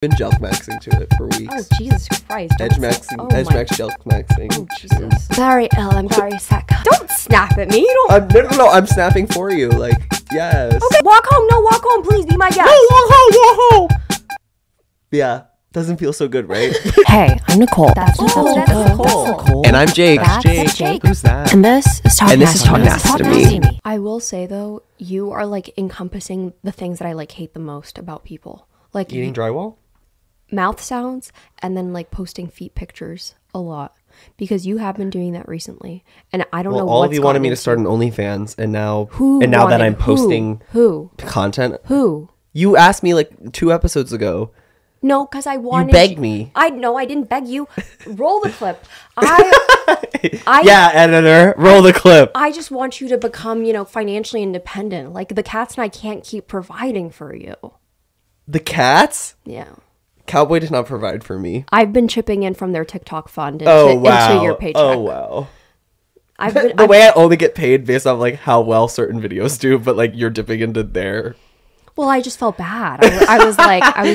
Been jelk maxing to it for weeks. Oh, Jesus Christ. Edge maxing, jelk maxing. Oh, Jesus. Very ill. I'm very sick. Don't snap at me. You don't. No, I'm snapping for you. Like, yes. Okay, walk home. No, walk home. Please be my guest. No, walk home. Yeah. Doesn't feel so good, right? Hey, I'm Nicole. That's Nicole. And I'm Jake. That's Jake. Who's that? And this is Talk Nasty to me. I will say, though, you are, like, encompassing the things that I, like, hate the most about people. Like, Eating drywall? Mouth sounds, and then, like, posting feet pictures a lot. Because you have been doing that recently. And I don't know what's all of you wanted me to start an OnlyFans, and now that I'm posting content. Who? You asked me, like, 2 episodes ago. No, because I wanted... You begged me. I didn't beg you. Roll the clip. Yeah, editor. Roll the clip. I just want you to become, financially independent. Like, the cats and I can't keep providing for you. The cats? Yeah. Cowboy did not provide for me. I've been chipping in from their TikTok fund into your paycheck. Oh, wow. The way I only get paid based on, like, how well certain videos do, but, like, you're dipping into their... Well, I just felt bad. I was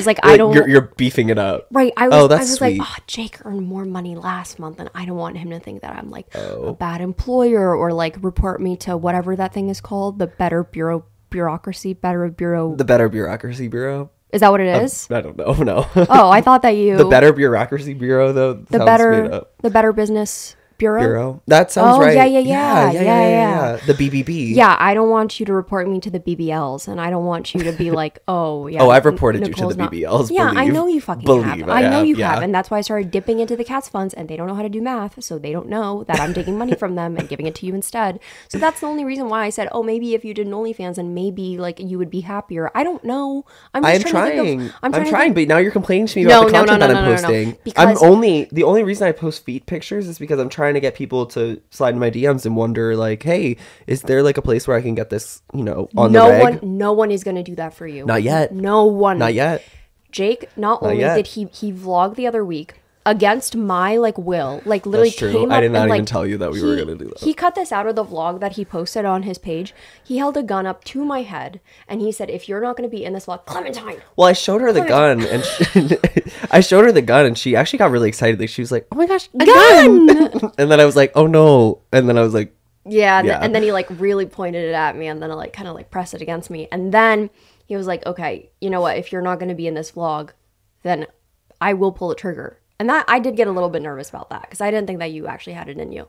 like, I don't... You're beefing it up. Right. I was sweet. like, Jake earned more money last month, and I don't want him to think that I'm, like, a bad employer or, like, report me to whatever that thing is called, the Better Bureaucracy Bureau. The Better Bureaucracy Bureau? Is that what it is? I don't know. No. Oh, I thought that you... The Better Bureaucracy Bureau, though, the Better Business Bureau? That sounds right. Yeah. The BBB. Yeah, I don't want you to report me to the BBLs, and I don't want you to be like, oh, yeah. Oh, I've reported Nicole's you to the BBLs. Yeah, I know you fucking have. I know you have, yeah. and that's why I started dipping into the cats' funds, and they don't know how to do math, so they don't know that I'm taking money from them and giving it to you instead. So that's the only reason why I said, oh, maybe if you did an OnlyFans, and maybe, like, you would be happier. I don't know. I'm trying, but now you're complaining to me about the content that I'm posting. Because the only reason I post feet pictures is because I'm trying to get people to slide in my DMs and wonder, like, hey, is there, like, a place where I can get this, on the reg? No one is going to do that for you. Not yet. No one. Not yet. Jake, not only did he vlog the other week against my, like, will, like, literally That's true. came up I did not and, even like, tell you that we were going to do that. He cut this out of the vlog that he posted on his page. He held a gun up to my head and he said, if you're not going to be in this vlog, Clementine. Well, I showed her the gun and she actually got really excited. Like, she was like, oh my gosh, a gun! And then I was like, oh no. And then I was like, yeah. And then he, like, really pointed it at me and then I, like, kind of, like, pressed it against me. And then he was like, okay, you know what? If you're not going to be in this vlog, then I will pull the trigger. And that I did get a little bit nervous about that because I didn't think that you actually had it in you.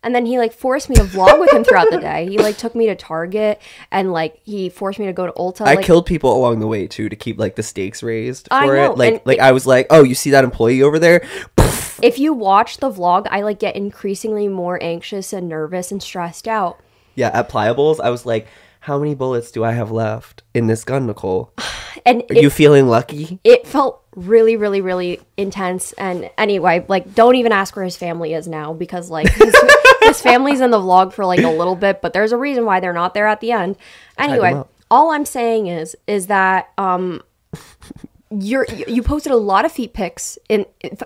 And then he, like, forced me to vlog with him throughout the day. He, like, took me to Target and, like, he forced me to go to Ulta. I killed people along the way too to keep, like, the stakes raised for know. it. Like I was like, oh, you see that employee over there? If you watch the vlog, I, like, get increasingly more anxious and nervous and stressed out. Yeah, at Pliables, I was like, how many bullets do I have left in this gun, Nicole? And Are you feeling lucky? It felt really, really, really intense. And anyway, like, don't even ask where his family is now because, like, his family's in the vlog for, like, a little bit, but there's a reason why they're not there at the end. Anyway, all I'm saying is that you posted a lot of feet pics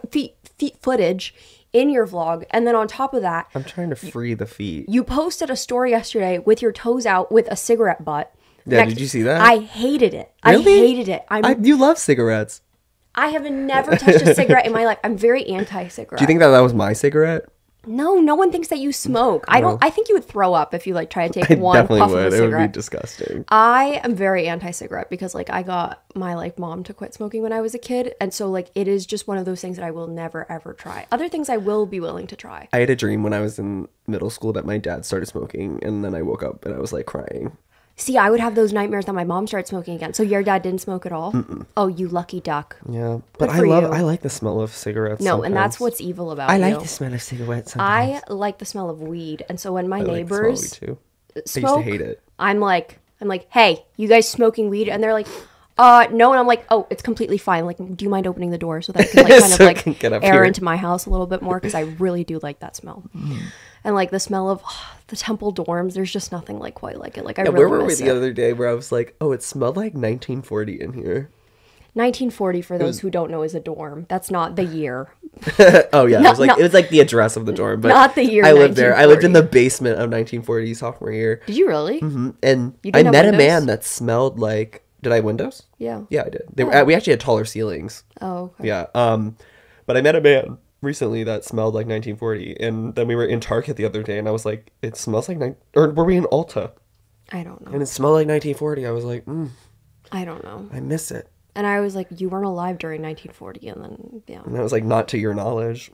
feet footage in your vlog, and then on top of that, I'm trying to free the feet. You posted a story yesterday with your toes out with a cigarette butt. Yeah, did you see that? I hated it. Really? I hated it. You love cigarettes. I have never touched a cigarette in my life. I'm very anti-cigarette. Do you think that was my cigarette? No one thinks that you smoke. I think you would throw up if you, like, try to take one puff of a cigarette. It would be disgusting. I am very anti-cigarette because, like, I got my, like, mom to quit smoking when I was a kid, and so, like, it is just one of those things that I will never ever try. Other things I will be willing to try. I had a dream when I was in middle school that my dad started smoking, and then I woke up and I was, like, crying. See, I would have those nightmares that my mom started smoking again. So your dad didn't smoke at all? Mm-mm. Oh, you lucky duck. Yeah, but I like the smell of cigarettes. No, sometimes. And that's what's evil about I like the smell of cigarettes sometimes. I like the smell of weed. And so when my like neighbors the smell of weed too. smoke, I used to hate it. I'm like, hey, you guys smoking weed? And they're like, no. And I'm like, oh, it's completely fine. Like, do you mind opening the door so that I can, like, kind of, like, get up air here into my house a little bit more? Because I really do like that smell. And, like, the smell of the Temple dorms, there's just nothing, like, quite like it. Like, I really where were we miss the other day where I was like, oh, it smelled like 1940 in here? 1940, for those who don't know, is a dorm. That's not the year. Oh yeah, it was like the address of the dorm, but not the year. I lived there. I lived in the basement of 1940 sophomore year. Did you really? Mm-hmm. And I met a man that smelled like Did I have windows? Yeah. Yeah, I did. We actually had taller ceilings. Oh, okay. Yeah. But I met a man recently that smelled like 1940, and then we were in Target the other day, and I was like, it smells like or were we in Ulta? I don't know. And it smelled like 1940. I was like, I don't know. I miss it. And I was like, you weren't alive during 1940, and then yeah. And I was like, not to your knowledge.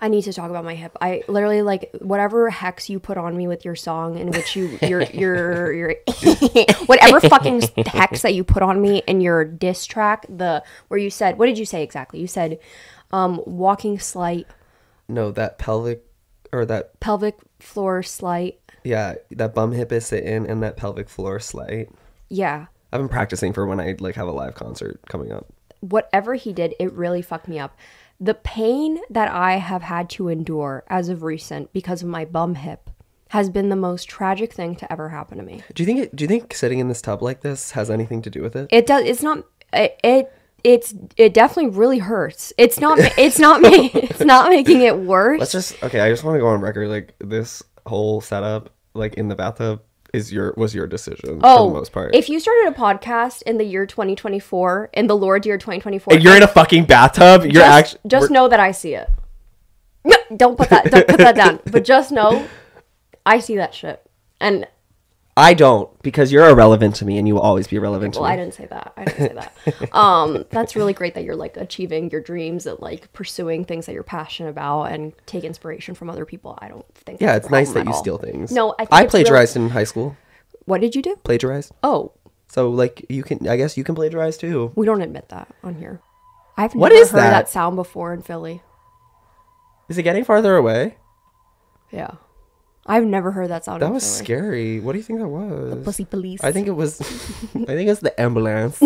I need to talk about my hip. I literally like whatever hex you put on me with your song in which your whatever fucking hex that you put on me in your diss track, where you said, what did you say exactly? You said walking slight. No, that pelvic floor slight. Yeah, that bum hip is sitting and that pelvic floor slight. Yeah. I've been practicing for when I like have a live concert coming up. Whatever he did, it really fucked me up. The pain that I have had to endure as of recent because of my bum hip has been the most tragic thing to ever happen to me. Do you think sitting in this tub like this has anything to do with it? It does. It's not. It definitely really hurts. It's not making it worse. I just want to go on record. Like, this whole setup, like in the bathtub, was your decision for the most part. If you started a podcast in the year 2024, in the Lord year 2024, and you're in a fucking bathtub, just know that I see it. Don't put that down. But just know, I see that shit, and I don't, because you're irrelevant to me, and you will always be irrelevant to me. Well, I didn't say that. That's really great that you're like achieving your dreams and like pursuing things that you're passionate about and take inspiration from other people. I don't think. Yeah, it's nice that you steal things. No, I plagiarized in high school. What did you do? Plagiarized. Oh, so like I guess you can plagiarize too. We don't admit that on here. I've never heard that sound before in Philly. Is it getting farther away? Yeah. I've never heard that sound. That was scary. What do you think that was? The pussy police. I think it was the ambulance.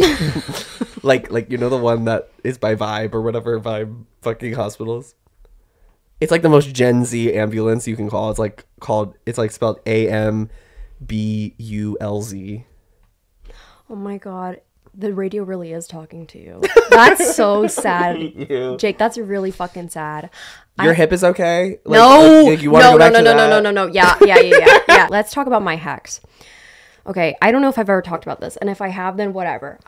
like you know, the one that is by Vibe or whatever, Vibe fucking hospitals. It's like the most Gen Z ambulance you can call. It's like spelled AMBULZ. Oh my god. The radio really is talking to you. That's so sad. Jake, that's really fucking sad. Your hip is okay? Like, no. You want to go back to that? No. Yeah. Let's talk about my hex. Okay, I don't know if I've ever talked about this, and if I have, then whatever.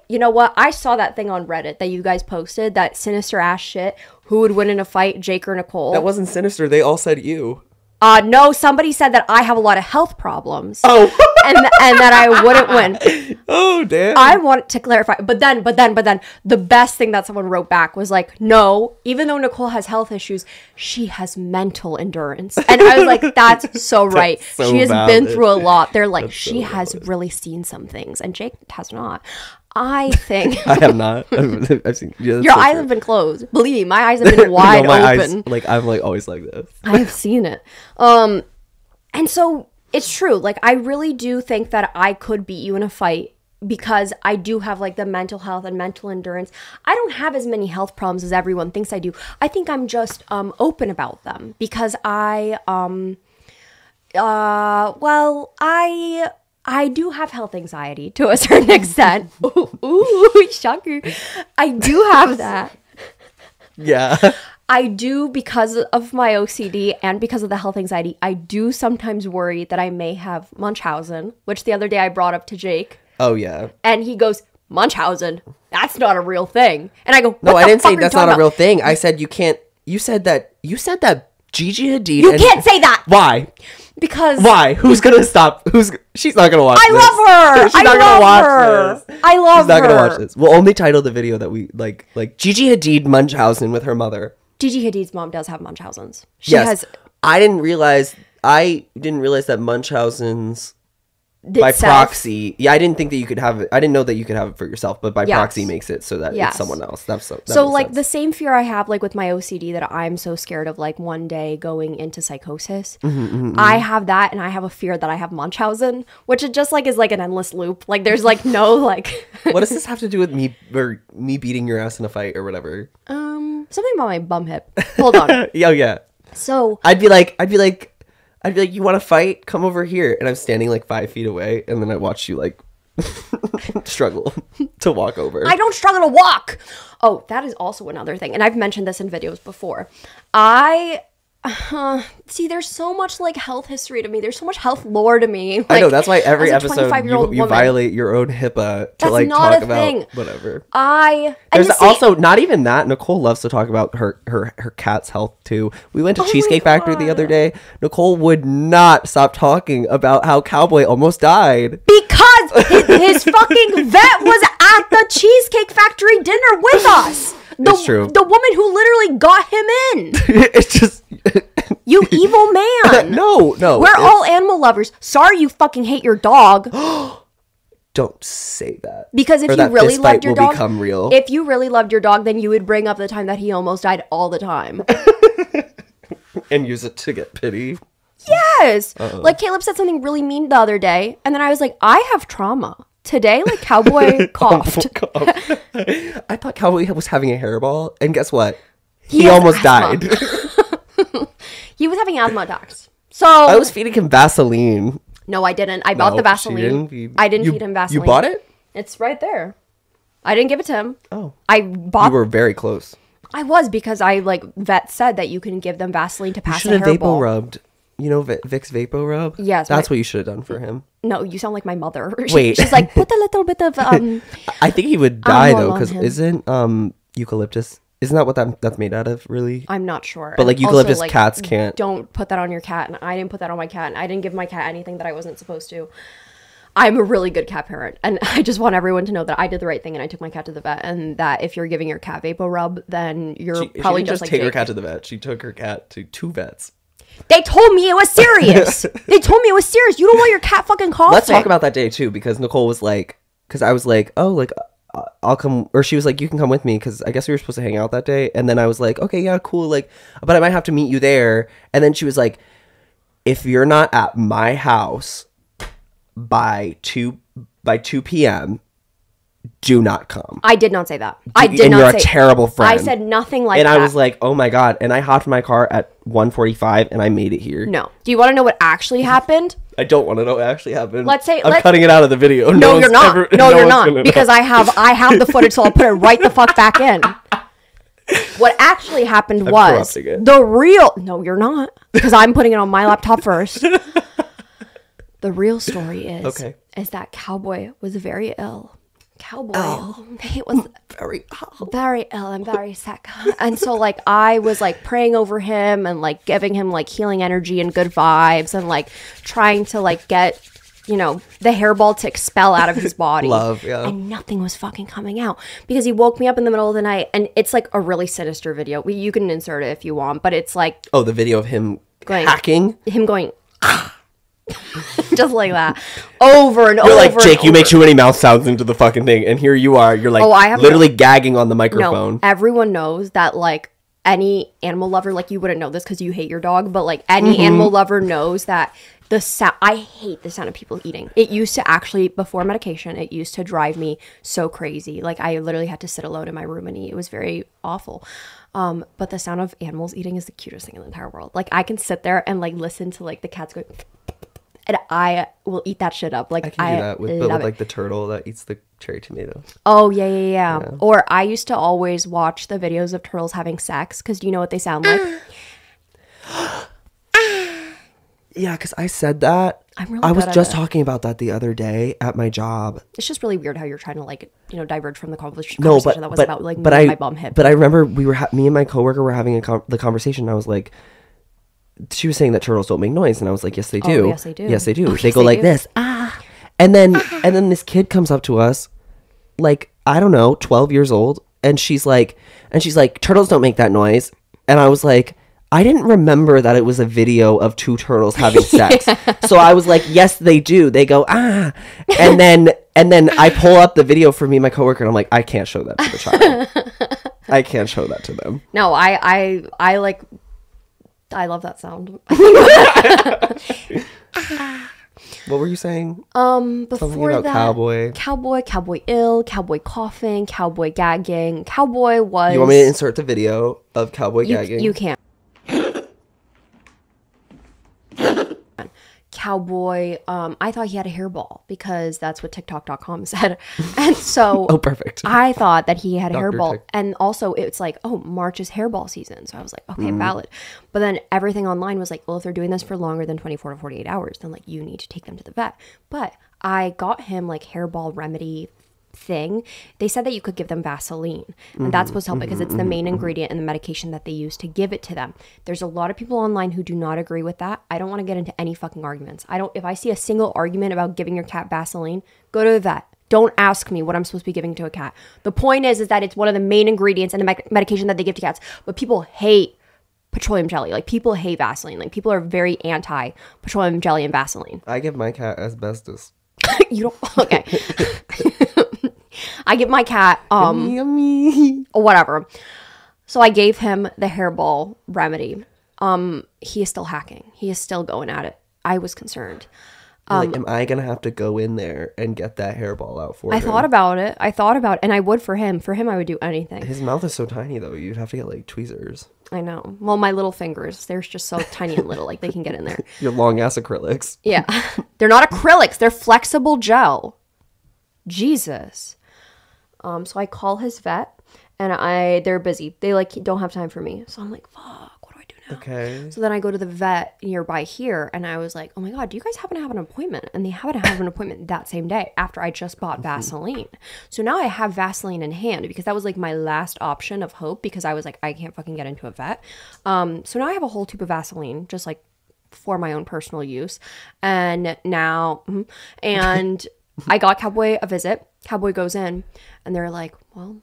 You know what? I saw that thing on Reddit that you guys posted, that sinister ass shit. Who would win in a fight, Jake or Nicole? That wasn't sinister. They all said you. No, somebody said that I have a lot of health problems. Oh. and that I wouldn't win. Oh, damn. I want to clarify. But then, the best thing that someone wrote back was like, no, even though Nicole has health issues, she has mental endurance. And I was like, that's so right. So she has valid. been through a lot. They're like, That's she so has valid. really seen some things. And Jake has not. I think I have not. I've seen. Yeah, your eyes have been closed. Believe me, my eyes have been wide my open. Eyes, like, I'm like always like this. I have seen it. And so it's true. Like, I really do think that I could beat you in a fight because I do have like the mental health and mental endurance. I don't have as many health problems as everyone thinks I do. I think I'm just open about them because I do have health anxiety to a certain extent. Ooh, shocker. I do have that. Yeah. I do, because of my OCD and because of the health anxiety, I do sometimes worry that I may have Munchausen, which the other day I brought up to Jake. Oh, yeah. And he goes, Munchausen? That's not a real thing. And I go, no, I didn't say that's not a real thing. I said you can't. You said that Gigi Hadid. You can't say that. Why? Because why? Who's gonna stop? She's not gonna watch this. I love her. She's not gonna watch this. I love her. She's not gonna watch this. We'll only title the video that we like Gigi Hadid Munchausen with her mother. Gigi Hadid's mom does have Munchausen's. I didn't realize that Munchausen's by proxy. Yeah, I didn't think that you could have it. I didn't know that you could have it for yourself, but by proxy makes it so that it's someone else. That so like sense. The same fear I have like with my OCD that I'm so scared of like one day going into psychosis. I have that, and I have a fear that I have Munchausen, which it just like is like an endless loop. Like there's like no like. What does this have to do with me beating your ass in a fight or whatever? Something about my bum hip. Hold on. Oh yeah. So I'd be like, you want to fight? Come over here. And I'm standing like 5 feet away. And then I watch you like struggle to walk over. I don't struggle to walk. Oh, that is also another thing. And I've mentioned this in videos before. I See, there's so much like health history to me. There's so much health lore to me. Like, I know, that's why every as a episode 25-year-old you woman, violate your own HIPAA to That's like not talk a about thing. whatever. And There's you see- also not even that. Nicole loves to talk about her cat's health too. We went to Cheesecake Factory the other day. Nicole would not stop talking about how Cowboy almost died. because his fucking vet was at the Cheesecake Factory dinner with us. It's true. The woman who literally got him in. It's just You evil man. no. We're all animal lovers. Sorry you fucking hate your dog. Don't say that. Because if Or you that really fist fight loved your will dog, become real. if you really loved your dog, then you would bring up the time that he almost died all the time. And use it to get pity. Yes. Like Caleb said something really mean the other day, and then I was like, I have trauma. Today, like Cowboy coughed. I thought Cowboy was having a hairball, and guess what? He He has almost asthma. died. He was having asthma attacks. So I was feeding him Vaseline. no, I didn't. I bought No, the she Vaseline. didn't feed- I didn't you- feed him Vaseline. You bought it? It's right there. I didn't give it to him. Oh. I You bought. were very close. I was because I like vet said that you can give them Vaseline to You pass should a have hairball. Vapo rubbed. You know Vic's Vapo rub? Yes, That's my- what you should have done for him. No, you sound like my mother. Wait. She's like, put a little bit of I think he would die Amyl though, on because him. isn't eucalyptus? Isn't that what that's made out of? Really? I'm not sure. But, like, And eucalyptus cats can't- Don't put that on your cat, and I didn't put that on my cat, and I didn't give my cat anything that I wasn't supposed to. I'm a really good cat parent, and I just want everyone to know that I did the right thing, and I took my cat to the vet, and that if you're giving your cat Vapo rub, then you're She probably didn't just like take her Jake. cat to the vet. She took her cat to 2 vets. They told me it was serious. They told me it was serious. You don't want your cat fucking coughing. Let's talk about that day too, because Nicole was like, because I was like, oh, like I'll come, or she was like, you can come with me, because I guess we were supposed to hang out that day, and then I was like, okay, yeah, cool, like, but I might have to meet you there, and then she was like, if you're not at my house by 2 p.m., do not come. I did not say that. I did and not you're say a terrible friend. I said nothing like and that. I was like, oh my god, and I hopped in my car at 1:45 and I made it here. no. Do you want to know what actually happened? I don't want to know what actually happened. Let's say- I'm cutting it out of the video. No, you're not. No, you're one's not. gonna know. Because I have the footage, so I'll put it right the fuck back in. What actually happened was corrupting it. the real. No, you're not. Because I'm putting it on my laptop first. The real story is that Cowboy was very ill. Cowboy, he was very ill and very sick, and so like I was like praying over him and like giving him like healing energy and good vibes and like trying to like get the hairball to expel out of his body. Love, yeah. And nothing was fucking coming out because he woke me up in the middle of the night, and it's like a really sinister video. You can insert it if you want, but it's like Oh, the video of him Going- hacking. him going just like that over and You're over. like, Jake, and you make over. too many mouth sounds into the fucking thing, and here you are. You're like, I have literally gagging on the microphone. No, everyone knows that like any animal lover, like you wouldn't know this because you hate your dog, but like any animal lover knows that the sound. I hate the sound of people eating. It used to actually, before medication, it used to drive me so crazy. Like I literally had to sit alone in my room and eat. It was very awful. But the sound of animals eating is the cutest thing in the entire world. Like I can sit there and like listen to like the cats going, and I will eat that shit up. Like I can do that with, but love with it. like the turtle that eats the cherry tomato. Oh, yeah. Or I used to always watch the videos of turtles having sex because do you know what they sound like? Yeah, because I said that. I'm really I was good at just it. talking about that the other day at my job. It's just really weird how you're trying to like, diverge from the conversation No, that was about like I my bum hip. But I remember we were me and my coworker were having the conversation. And I was like, she was saying that turtles don't make noise, and I was like, yes they do. yes, they do. Yes they do. Oh, They yes, go they like do. this, and then this kid comes up to us, like I don't know, 12 years old, and she's like, turtles don't make that noise, and I was like, I didn't remember that it was a video of 2 turtles having sex. So I was like, yes, they do. They go, and then I pull up the video for me and my coworker, and I'm like, I can't show that to the child. I can't show that to them. No, I like, I love that sound. What were you saying? Before Something about that, Cowboy. Cowboy ill, Cowboy coughing, Cowboy gagging. Cowboy was. You want me to insert the video of Cowboy gagging? You can't. Cowboy, I thought he had a hairball because that's what TikTok.com said. And so Oh, perfect. I thought that he had a Dr. hairball. Tick. And also it's like, oh, March is hairball season. So I was like, okay, valid. But then everything online was like, well, if they're doing this for longer than 24 to 48 hours, then like you need to take them to the vet. But I got him like hairball remedy thing. They said that you could give them Vaseline, and that's supposed to help because it's the main ingredient in the medication that they use to give it to them. There's a lot of people online who do not agree with that. I don't want to get into any fucking arguments. If I see a single argument about giving your cat Vaseline, go to the vet. Don't ask me what I'm supposed to be giving to a cat. The point is that it's one of the main ingredients in the medication that they give to cats. But people hate petroleum jelly. Like, people hate Vaseline. Like, people are very anti petroleum jelly and Vaseline. I give my cat asbestos. You don't. Okay. I give my cat Yummy. whatever. So I gave him the hairball remedy. He is still hacking. He is still going at it. I was concerned. Like, am I gonna have to go in there and get that hairball out for him? I thought about it, and I would for him. For him, I would do anything. His mouth is so tiny though. You'd have to get like tweezers. I know. Well, my little fingers, they're just so tiny and little, like they can get in there. Your long ass acrylics. Yeah. They're not acrylics. They're flexible gel. Jesus. So I call his vet, and they're busy. They like don't have time for me. So I'm like, fuck, what do I do now? Okay. So then I go to the vet nearby here, and I was like, oh my God, do you guys happen to have an appointment? And they happen to have an appointment that same day after I just bought Vaseline. So now I have Vaseline in hand because that was like my last option of hope because I was like, I can't fucking get into a vet. So now I have a whole tube of Vaseline, just like for my own personal use. And now, and I got Cowboy a visit. Cowboy goes in, and they're like, well,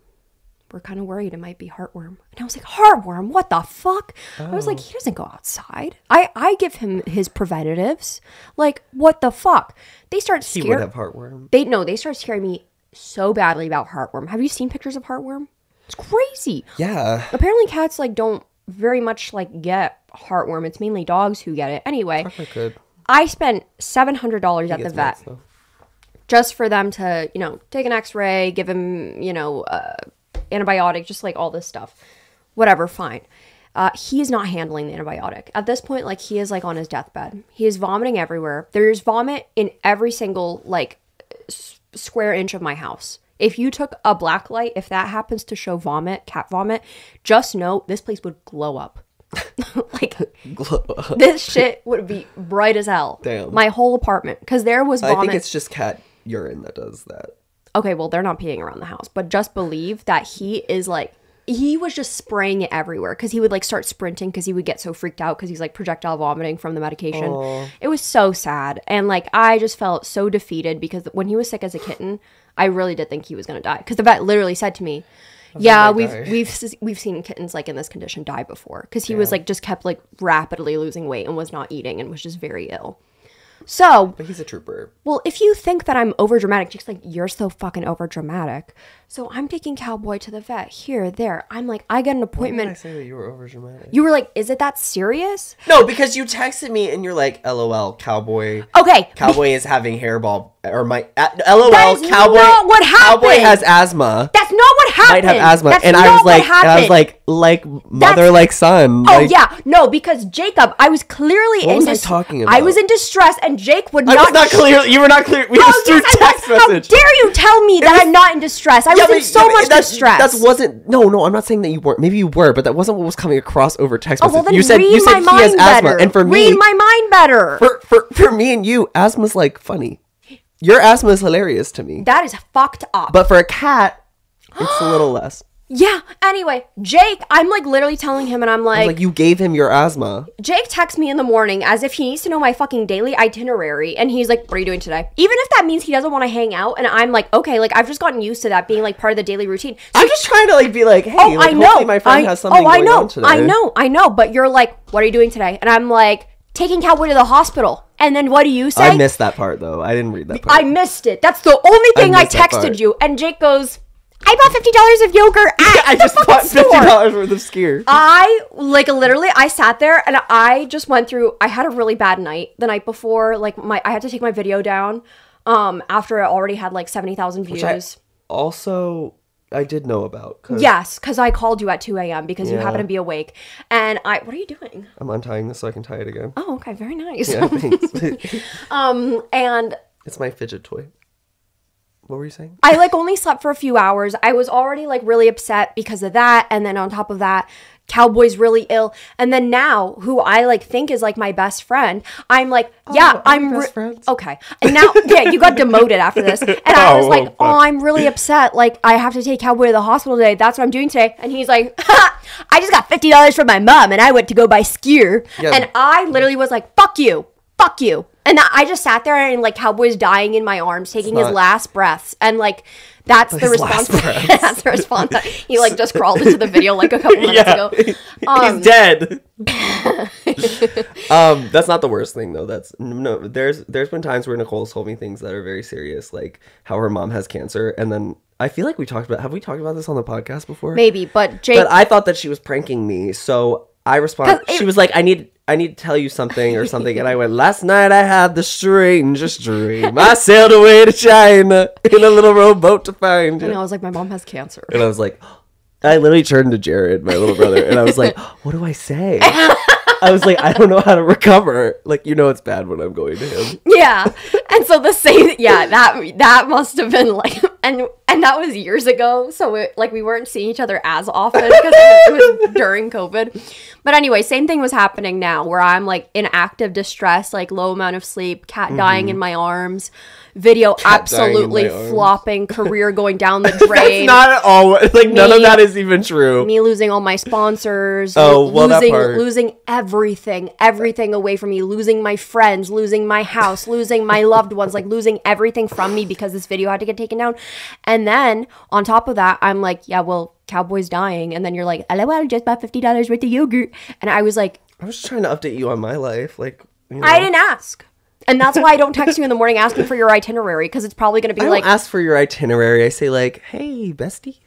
we're kind of worried it might be heartworm. And I was like, heartworm? What the fuck? I was like, he doesn't go outside. I give him his preventatives. Like, what the fuck? They start He scaring. would have heartworm. They start scaring me so badly about heartworm. Have you seen pictures of heartworm? It's crazy. Yeah. Apparently cats like don't very much like get heartworm. It's mainly dogs who get it. Anyway, I could. I spent $700 at the Gets vet. nuts, though. Just for them to, take an x-ray, give him, antibiotic, just like all this stuff. Whatever, fine. He is not handling the antibiotic. At this point, like, he is like on his deathbed. He is vomiting everywhere. There's vomit in every single like square inch of my house. If you took a black light, if that happens to show vomit, cat vomit, just know this place would glow up. Like, this shit would be bright as hell. Damn. My whole apartment. Because there was vomit. I think it's just cat urine that does that. Okay, well, they're not peeing around the house, but just believe that he was just spraying it everywhere because he would like start sprinting because he would get so freaked out because he's like projectile vomiting from the medication. Aww. It was so sad. And like, I just felt so defeated because when he was sick as a kitten, I really did think he was going to die because the vet literally said to me, yeah, we've seen kittens like in this condition die before because he was like just kept like rapidly losing weight and was not eating and was just very ill. So, But he's a trooper. well, if you think that I'm over dramatic, Jake's like, you're so fucking over dramatic. So I'm taking Cowboy to the vet here, there. I'm like, I get an Why did I appointment. say that you were over dramatic? You were like, is it that serious? No, because you texted me and you're like, LOL, Cowboy. Okay. Cowboy is having hairball or my LOL. That is Cowboy. not what happened. Cowboy has asthma. That's not what happened. Might have asthma, That's and not I was what happened. like mother, like son. Oh like, yeah, no, because Jacob, I was clearly What was I talking about? I was in distress, and Jake would I not. was not clear. You were not clear. We just through yes, I text was. message. How dare you tell me that I'm not in distress? I was in so much distress. That wasn't. No. I'm not saying that you weren't. Maybe you were, but that wasn't what was coming across over text Oh message. well, then you said read he my has mind asthma, better. and for me, read my mind better. For me and you, asthma's like funny. Your asthma is hilarious to me, That is fucked up. but for a cat, it's a little less. Yeah. Anyway, Jake, I'm like literally telling him, and I'm like, Like you gave him your asthma. Jake texts me in the morning as if he needs to know my fucking daily itinerary, and he's like, "What are you doing today?" Even if that means he doesn't want to hang out, and I'm like, "Okay," like I've just gotten used to that being like part of the daily routine. So I'm just trying to like be like, hey, oh, like, I know. hopefully my friend has something going on today. I know. But you're like, "What are you doing today?" And I'm like, "Taking Cowboy to the hospital." And then what do you say? I missed that part though. I didn't read that part. I missed it. That's the only thing I missed that texted part. you. And Jake goes, "I bought $50 of yogurt at I the just fucking bought store." $50 worth of skier. I like literally I sat there and I just went through. I had a really bad night the night before. Like I had to take my video down after it already had like 70,000 views. Also, I did know about. Yes, because I called you at 2 a.m. because you Yeah. happen to be awake. And what are you doing? I'm untying this so I can tie it again. Oh, okay. Very nice. Yeah, thanks. And It's my fidget toy. What were you saying? I like only slept for a few hours. I was already like really upset because of that. And then on top of that, Cowboy's really ill. And then now, who I like think is like my best friend, I'm like, I'm best friends. okay. And now, you got demoted after this. And I was like, I'm really upset. Like, I have to take Cowboy to the hospital today. That's what I'm doing today. And he's like, I just got $50 from my mom and I went to go buy skier. Yeah. And I literally was like, fuck you. And I just sat there and like Cowboy's dying in my arms, taking his last breaths. And like, that's the response. That's the response. He like just crawled into the video like a couple minutes ago. He's dead. That's not the worst thing though. There's been times where Nicole's told me things that are very serious, like how her mom has cancer, and then I feel like have we talked about this on the podcast before? Maybe, but Jake. But I thought that she was pranking me, so I responded. She was like, I need to tell you something or something. And I went, last night I had the strangest dream. I sailed away to China in a little rowboat to find you. And I was like, my mom has cancer. And I was like, I literally turned to Jared, my little brother, and I was like, what do I say? I was like, I don't know how to recover. Like, it's bad when I'm going to him. Yeah. And so that must have been like, and that was years ago. So we weren't seeing each other as often because it was during COVID. But anyway, same thing was happening now where I'm like in active distress, like low amount of sleep, cat dying in my arms, video absolutely flopping, career going down the drain. That's not at all, like none of that is even true. Me losing all my sponsors, losing everything away from me, losing my friends, losing my house, losing my loved ones, like losing everything from me because this video had to get taken down. And then on top of that, I'm like, yeah, well, Cowboy's dying. And then you're like, LOL, just bought $50 worth of yogurt. And I was like, I was trying to update you on my life. Like, I didn't ask. And that's why I don't text you in the morning asking for your itinerary, because it's probably going to be I don't ask for your itinerary. I say like, hey, bestie,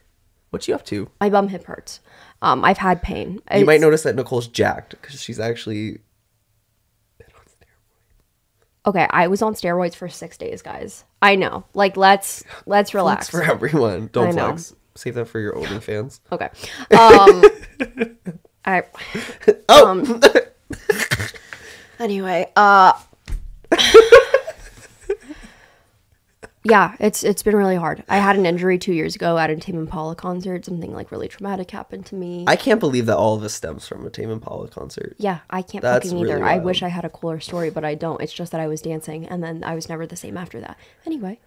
what you up to? My bum hip hurts. I've had pain. You might notice that Nicole's jacked because she's actually been on steroids. Okay, I was on steroids for 6 days, guys. I know. Like, let's relax. Flex for everyone. Don't I know. flex. Save that for your OnlyFans. Okay. Anyway, yeah, it's been really hard. I had an injury 2 years ago at a Tame Impala concert. Something like really traumatic happened to me. I can't believe that all of this stems from a Tame Impala concert. Yeah, I can't That's fucking either. really I wild. wish I had a cooler story, but I don't. It's just that I was dancing, and then I was never the same after that. Anyway,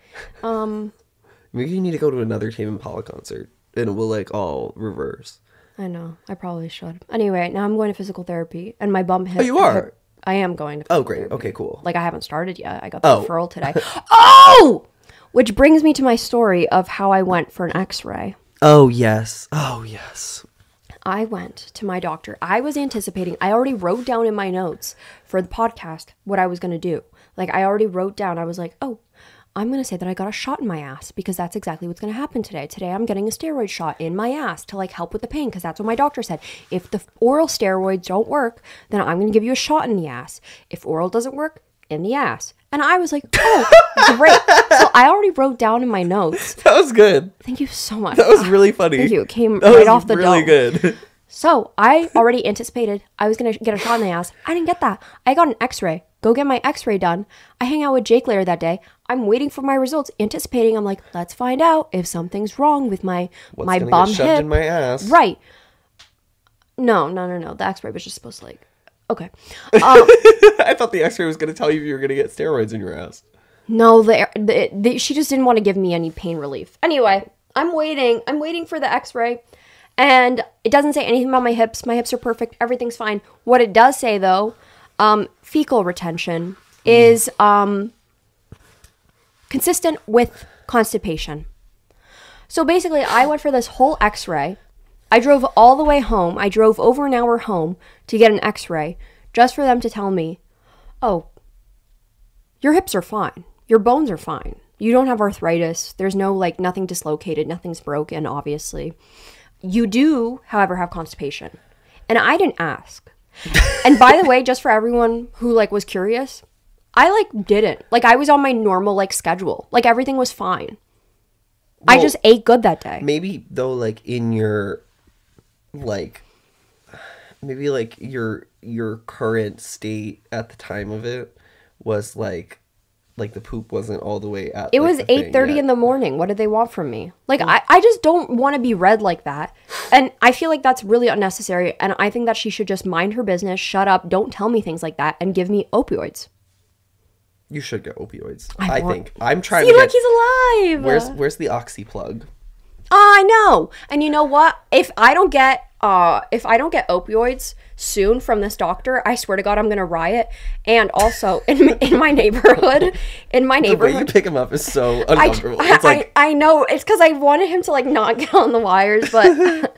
Maybe you need to go to another Tame Impala concert, and it will like all reverse. I know. I probably should. Anyway, now I'm going to physical therapy, and my bum hit. Oh, you are? I am going to. Oh, great. Okay, cool. Like, I haven't started yet. I got the referral today. Oh! Which brings me to my story of how I went for an x-ray. Oh, yes. Oh, yes. I went to my doctor. I was anticipating, I already wrote down in my notes for the podcast what I was going to do. Like, I already wrote down, I was like, oh, I'm going to say that I got a shot in my ass because that's exactly what's going to happen today. Today, I'm getting a steroid shot in my ass to like help with the pain because that's what my doctor said. If the oral steroids don't work, then I'm going to give you a shot in the ass. If oral doesn't work, in the ass. And I was like, oh, great. So I already wrote down in my notes. That was good. Thank you so much. That was really funny. Thank you. It came that right was off the really dome. good. So I already anticipated I was going to get a shot in the ass. I didn't get that. I got an x-ray. Go get my x-ray done. I hang out with Jake later that day. I'm waiting for my results, anticipating. I'm like, let's find out if something's wrong with my bum shoved hip. in my ass? Right. No. The x-ray was just supposed to like, okay. I thought the x-ray was going to tell you if you were going to get steroids in your ass. No, she just didn't want to give me any pain relief. Anyway, I'm waiting for the x-ray. And it doesn't say anything about my hips. My hips are perfect. Everything's fine. What it does say, though, fecal retention is consistent with constipation. So basically, I went for this whole x-ray. I drove all the way home. I drove over an hour home to get an x-ray just for them to tell me, oh, your hips are fine. Your bones are fine. You don't have arthritis. There's no, like, nothing dislocated. Nothing's broken, obviously. You do, however, have constipation. And I didn't ask. And by the way, just for everyone who, like, was curious, I, like, didn't. Like, I was on my normal, like, schedule. Like, everything was fine. I just ate good that day. Maybe though, like in your, like, maybe like your current state at the time of it was like the poop wasn't all the way at. It was 8:30 in the morning. What did they want from me? Like, I just don't want to be read like that. And I feel like that's really unnecessary. And I think that she should just mind her business, shut up, don't tell me things like that, and give me opioids. You should get opioids. I think. I'm trying See, to look, get... he's alive! Where's the oxy plug? I know. And you know what? If I don't get opioids soon from this doctor, I swear to God, I'm gonna riot. And also in my neighborhood, the way you pick him up is so uncomfortable. It's like, I know, it's because I wanted him to like not get on the wires, but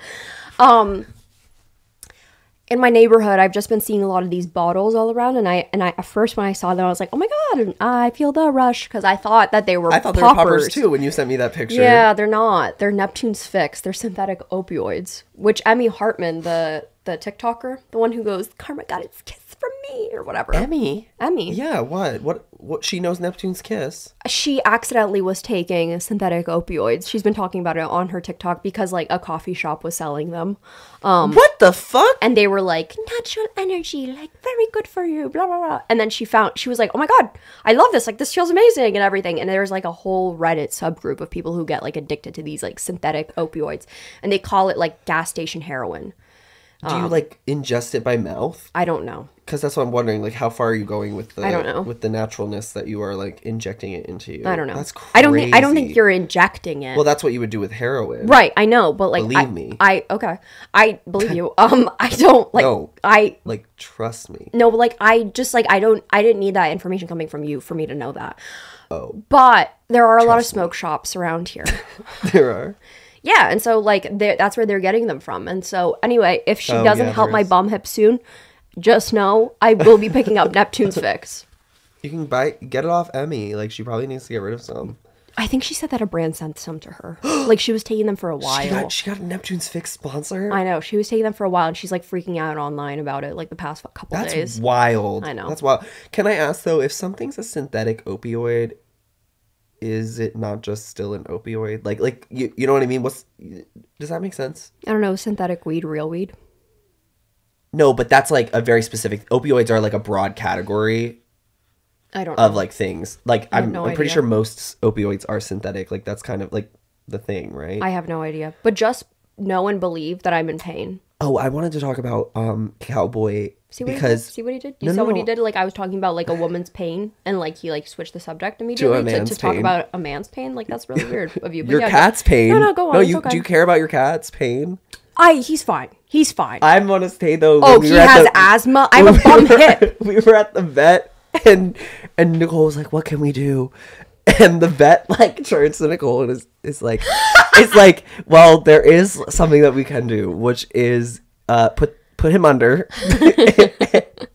in my neighborhood, I've just been seeing a lot of these bottles all around, and I at first when I saw them, I was like, oh my God, I feel the rush, because I thought that they were poppers too when you sent me that picture. Yeah, they're not. They're Neptune's Fix. They're synthetic opioids, which Emmy Hartman, the TikToker, the one who goes, karma got its kiss from me, or whatever. Emmy? Yeah, what she knows Neptune's Kiss. She accidentally was taking synthetic opioids. She's been talking about it on her TikTok because like a coffee shop was selling them. What the fuck? And they were like, natural energy, like very good for you, blah, blah, blah. And then she was like, oh my God, I love this. Like, this feels amazing and everything. And there's like a whole Reddit subgroup of people who get like addicted to these like synthetic opioids. And they call it like gas station heroin. Do you like ingest it by mouth? I don't know. Because that's what I'm wondering. Like, how far are you going with the? I don't know. With the naturalness that you are like injecting it into you. I don't know. That's crazy. I don't think you're injecting it. Well, that's what you would do with heroin, right? I know, but like, believe me. I believe you. I don't like. No, I like trust me. No, like I didn't need that information coming from you for me to know that. Oh, but there are a lot of smoke shops around here. There are. Yeah, and so like that's where they're getting them from. And so anyway, if she doesn't help my bum hip soon, just know I will be picking up Neptune's Fix. You can get it off Emmy. Like, she probably needs to get rid of some. I think she said that a brand sent some to her. Like, she was taking them for a while. She got a Neptune's Fix sponsor? I know. She was taking them for a while, and she's like freaking out online about it like the past couple days. That's wild. I know. That's wild. Can I ask though, if something's a synthetic opioid, is it not just still an opioid? Like you know what I mean? Does that make sense? I don't know. Synthetic weed, real weed? No, but that's like a very specific. Opioids are like a broad category. I don't know. Of like things. Like I'm pretty idea. sure most opioids are synthetic. Like that's kind of like the thing, right? I have no idea. But just know and believe that I'm in pain. Oh, I wanted to talk about Cowboy. See what he did? You saw what he did? Like, I was talking about like a woman's pain, and like he like switched the subject immediately to talk about a man's pain. Like, that's really weird of you. But your cat's pain. No, go on. No, okay. Do you care about your cat's pain? He's fine. He's fine. I want to say though. Oh, he has asthma. I have a bum hip. We were at the vet, and Nicole was like, "What can we do?" And the vet like turns to Nicole and is like, "It's like, well, there is something that we can do, which is put him under."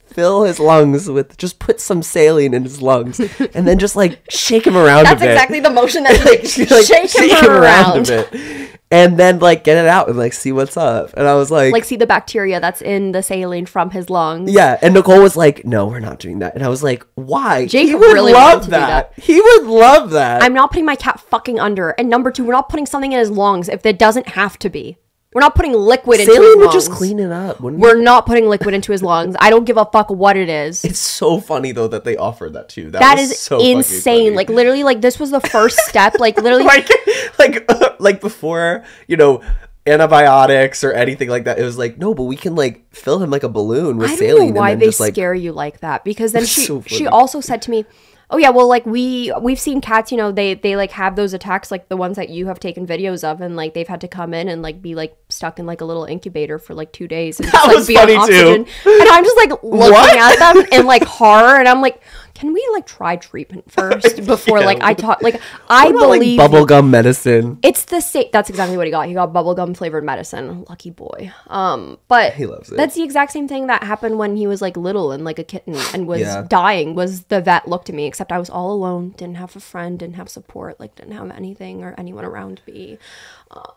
Fill his lungs with, just put some saline in his lungs, and then just like shake him around a bit. That's exactly the motion that shake him around a bit. And then like get it out and like see what's up. And I was like see the bacteria that's in the saline from his lungs. Yeah. And Nicole was like, no, we're not doing that. And I was like, why? Jake would really love that. He would love that. I'm not putting my cat fucking under. And number two, we're not putting something in his lungs if it doesn't have to be. We're not putting liquid into his lungs. Saline would just clean it up, wouldn't We're not putting liquid into his lungs. I don't give a fuck what it is. It's so funny, though, that they offered that, too. That is so insane. Like, literally, like, this was the first step. Like, literally. like before, you know, antibiotics or anything like that. It was like, no, but we can, like, fill him like a balloon with saline. I don't know why they scare you like that. Because then she also said to me, oh yeah, well, like we've seen cats, you know, they like have those attacks, like the ones that you have taken videos of, and like they've had to come in and like be like stuck in like a little incubator for like 2 days and just, like, be on oxygen. And I'm just like looking at them in like horror, and I'm like, can we like try treatment first before like I talk? Like, I believe like bubblegum medicine. It's the same. That's exactly what he got. He got bubblegum flavored medicine. Lucky boy. But he loves it. That's the exact same thing that happened when he was like little and like a kitten and was dying. Was the vet looked at me, except I was all alone, didn't have a friend, didn't have support, like didn't have anything or anyone around me.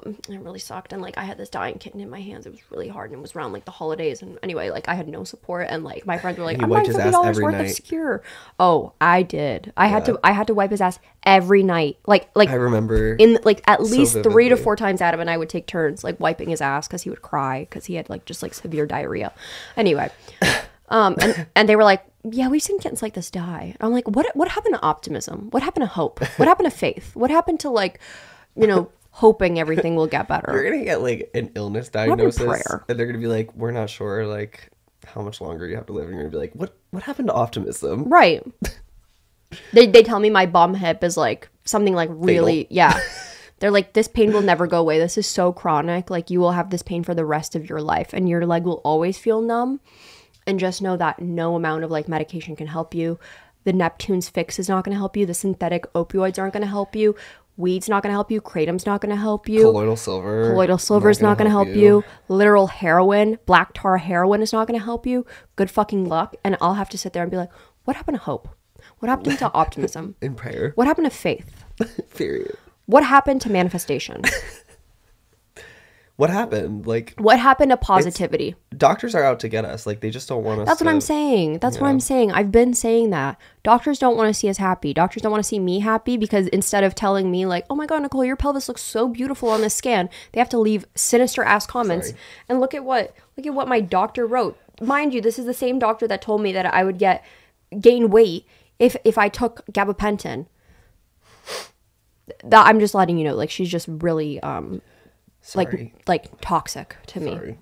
It really sucked. And like I had this dying kitten in my hands. It was really hard, and it was around like the holidays. And anyway, like I had no support, and like my friends were like, I'm buying $50 worth of Secure. Oh, I did. I had to wipe his ass every night. Like I remember in like at least so 3 to 4 times Adam and I would take turns like wiping his ass because he would cry because he had like just like severe diarrhea. Anyway, and they were like, yeah, we've seen kittens like this die. I'm like, what happened to optimism? What happened to hope? What happened to faith? What happened to like, you know, hoping everything will get better? You're gonna get like an illness diagnosis, and they're gonna be like, we're not sure like how much longer you have to live. And you're gonna be like, what happened to optimism? Right. They tell me my bum hip is like something like really fatal. Yeah. They're like, this pain will never go away. This is so chronic. Like you will have this pain for the rest of your life, and your leg will always feel numb. And just know that no amount of like medication can help you. The Neptune's fix is not going to help you. The synthetic opioids aren't going to help you. Weed's not going to help you. Kratom's not going to help you. Colloidal silver is not going to help you. Literal heroin, black tar heroin is not going to help you. Good fucking luck. And I'll have to sit there and be like, what happened to hope? What happened to optimism? In prayer. What happened to faith? Period. What happened to manifestation? What happened? Like, what happened to positivity? Doctors are out to get us. Like, they just don't want us. That's what I'm saying. That's what I'm saying. I've been saying that. Doctors don't want to see us happy. Doctors don't want to see me happy because instead of telling me like, oh my God, Nicole, your pelvis looks so beautiful on this scan, they have to leave sinister ass comments. Sorry. And look at what my doctor wrote. Mind you, this is the same doctor that told me that I would gain weight if I took gabapentin. That I'm just letting you know. Like, she's just really like toxic to me. Sorry.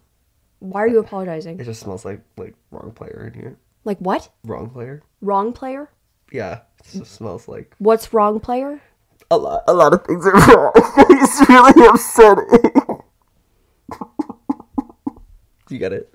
Why are you apologizing? It just smells like wrong player in here. Like what? Wrong player. Wrong player? Yeah, it just smells like. What's wrong player? A lot of things are wrong. It's really upsetting. You get it?